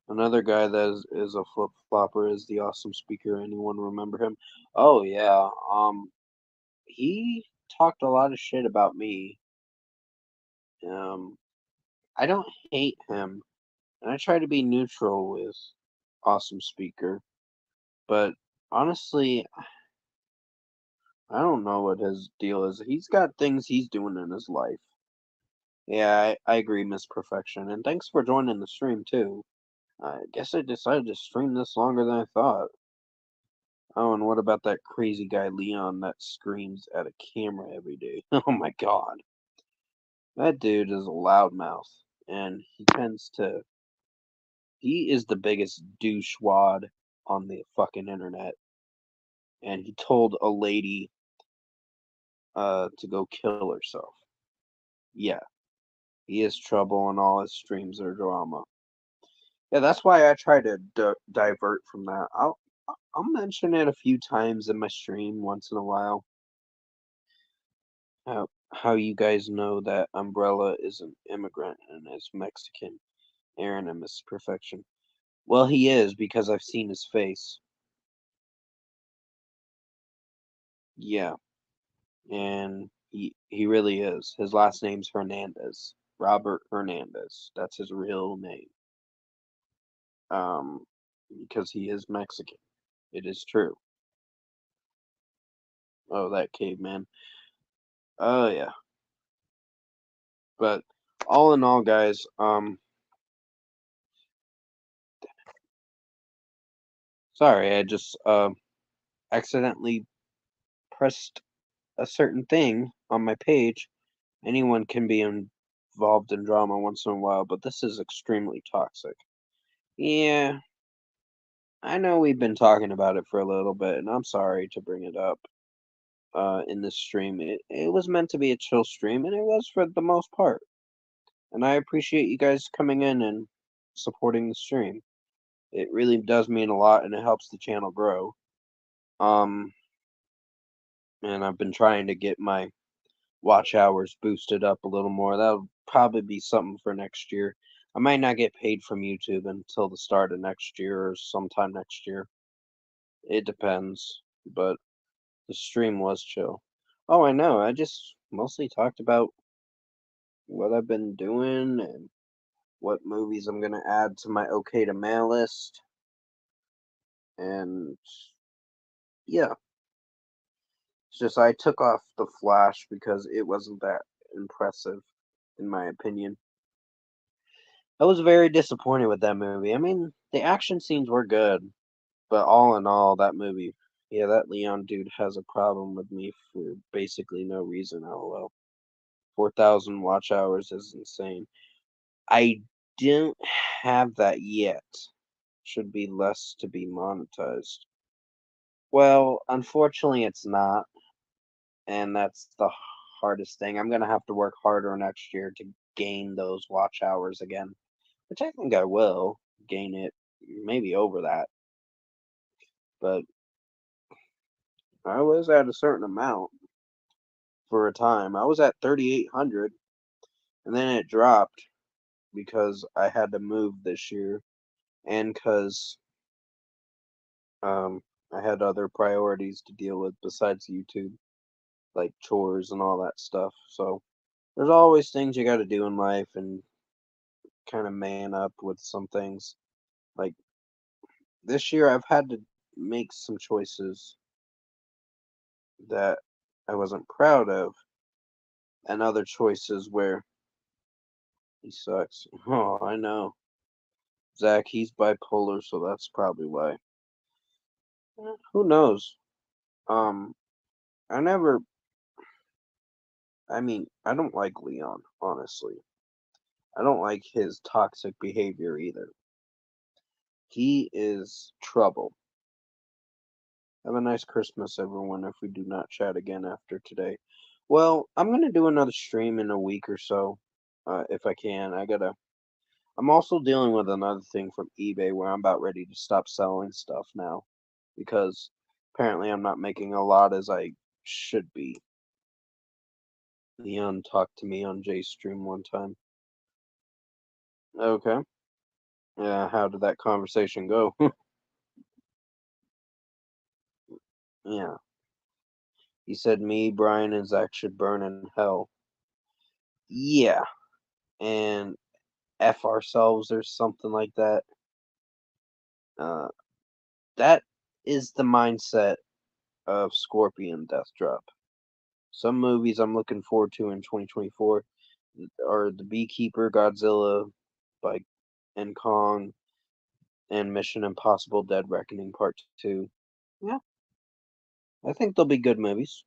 Another guy that is a flip flopper is the awesome speaker. Anyone remember him? Oh yeah. He talked a lot of shit about me. Um, I don't hate him, and I try to be neutral with awesome speaker. But honestly, I don't know what his deal is. He's got things he's doing in his life. Yeah, I agree, Miss Perfection. And thanks for joining the stream, too. I guess I decided to stream this longer than I thought. Oh, and what about that crazy guy, Leon, that screams at a camera every day? Oh my god. That dude is a loudmouth. And he is the biggest douchewad on the fucking internet. And he told a lady to go kill herself. Yeah, he is trouble, and all his streams are drama. Yeah, that's why I try to divert from that. I'll mention it a few times in my stream once in a while. How you guys know that Umbrella is an immigrant and is Mexican? Aaron and Miss Perfection. Well, he is because I've seen his face. Yeah, and he really is. His last name's Hernandez. Robert Hernandez. That's his real name. Um, because he is Mexican. It is true. Oh, that caveman. Oh yeah. But all in all, guys, sorry, I just accidentally pressed a certain thing on my page. Anyone can be involved in drama once in a while, but this is extremely toxic. Yeah, I know we've been talking about it for a little bit, and I'm sorry to bring it up in this stream. It was meant to be a chill stream, and it was for the most part. And I appreciate you guys coming in and supporting the stream. It really does mean a lot, and it helps the channel grow. Um, and I've been trying to get my watch hours boosted up a little more. That'll probably be something for next year. I might not get paid from YouTube until the start of next year or sometime next year. It depends, but the stream was chill. Oh, I know. I just mostly talked about what I've been doing and what movies I'm gonna add to my okay to mail list. And yeah, it's just I took off The Flash because it wasn't that impressive, in my opinion. I was very disappointed with that movie. I mean, the action scenes were good, but all in all, that movie, yeah, that Leon dude has a problem with me for basically no reason. LOL. 4,000 watch hours is insane. I don't have that yet. Should be less to be monetized. Well, unfortunately, it's not, and that's the hardest thing. I'm gonna have to work harder next year to gain those watch hours again, which I think I will gain it, maybe over that. But I was at a certain amount for a time. I was at 3,800, and then it dropped because I had to move this year, and because um, I had other priorities to deal with besides YouTube, like chores and all that stuff. So there's always things you got to do in life, and kind of man up with some things. Like this year, I've had to make some choices that I wasn't proud of, and other choices where he sucks. Oh, I know. Zach, he's bipolar, so that's probably why. Who knows? Um, I never. I mean, I don't like Leon, honestly. I don't like his toxic behavior either. He is trouble. Have a nice Christmas, everyone, if we do not chat again after today. Well, I'm gonna do another stream in a week or so, if I can. I'm also dealing with another thing from eBay where I'm about ready to stop selling stuff now because apparently I'm not making a lot as I should be. Leon talked to me on Jay's stream one time. Okay. Yeah, how did that conversation go? Yeah. He said me, Brian, and Zach should burn in hell. Yeah. And F ourselves or something like that. Uh, that is the mindset of Scorpion Death Drop. Some movies I'm looking forward to in 2024 are The Beekeeper, Godzilla, by and Kong, and Mission Impossible: Dead Reckoning Part 2. Yeah, I think they'll be good movies.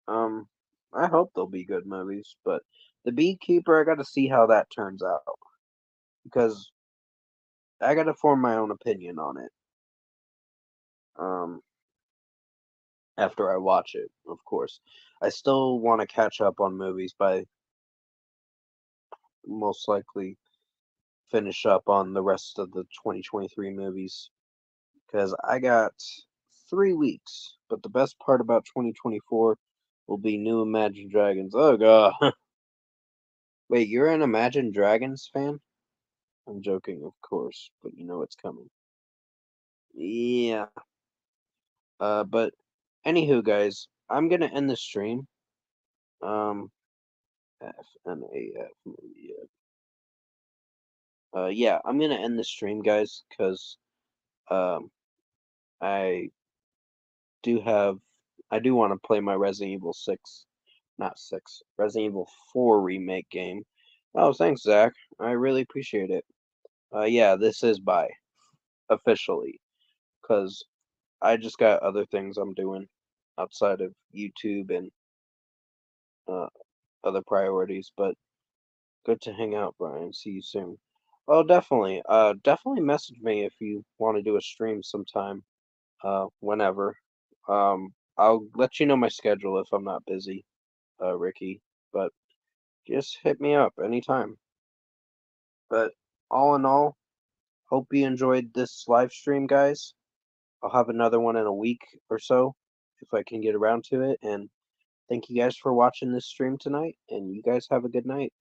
Um, I hope they'll be good movies, but The Beekeeper, I got to see how that turns out because I got to form my own opinion on it. Um, after I watch it, of course. I still want to catch up on movies by most likely finish up on the rest of the 2023 movies because I got 3 weeks. But the best part about 2024 will be new Imagine Dragons. Oh god. Wait, you're an Imagine Dragons fan? I'm joking, of course, but you know it's coming. Yeah. But anywho, guys, I'm gonna end the stream. Um, FNAF movie. Yeah, I'm gonna end the stream, guys, because um, I do have, I do want to play my Resident Evil 6, not 6, Resident Evil 4 remake game. Oh, thanks, Zach. I really appreciate it. Yeah, this is bye, officially, because I just got other things I'm doing outside of YouTube and uh, other priorities, but good to hang out, Brian. See you soon. Oh, definitely. Definitely message me if you want to do a stream sometime. Whenever. I'll let you know my schedule if I'm not busy, Ricky. But just hit me up anytime. But all in all, hope you enjoyed this live stream, guys. I'll have another one in a week or so if I can get around to it. And thank you guys for watching this stream tonight. And you guys have a good night.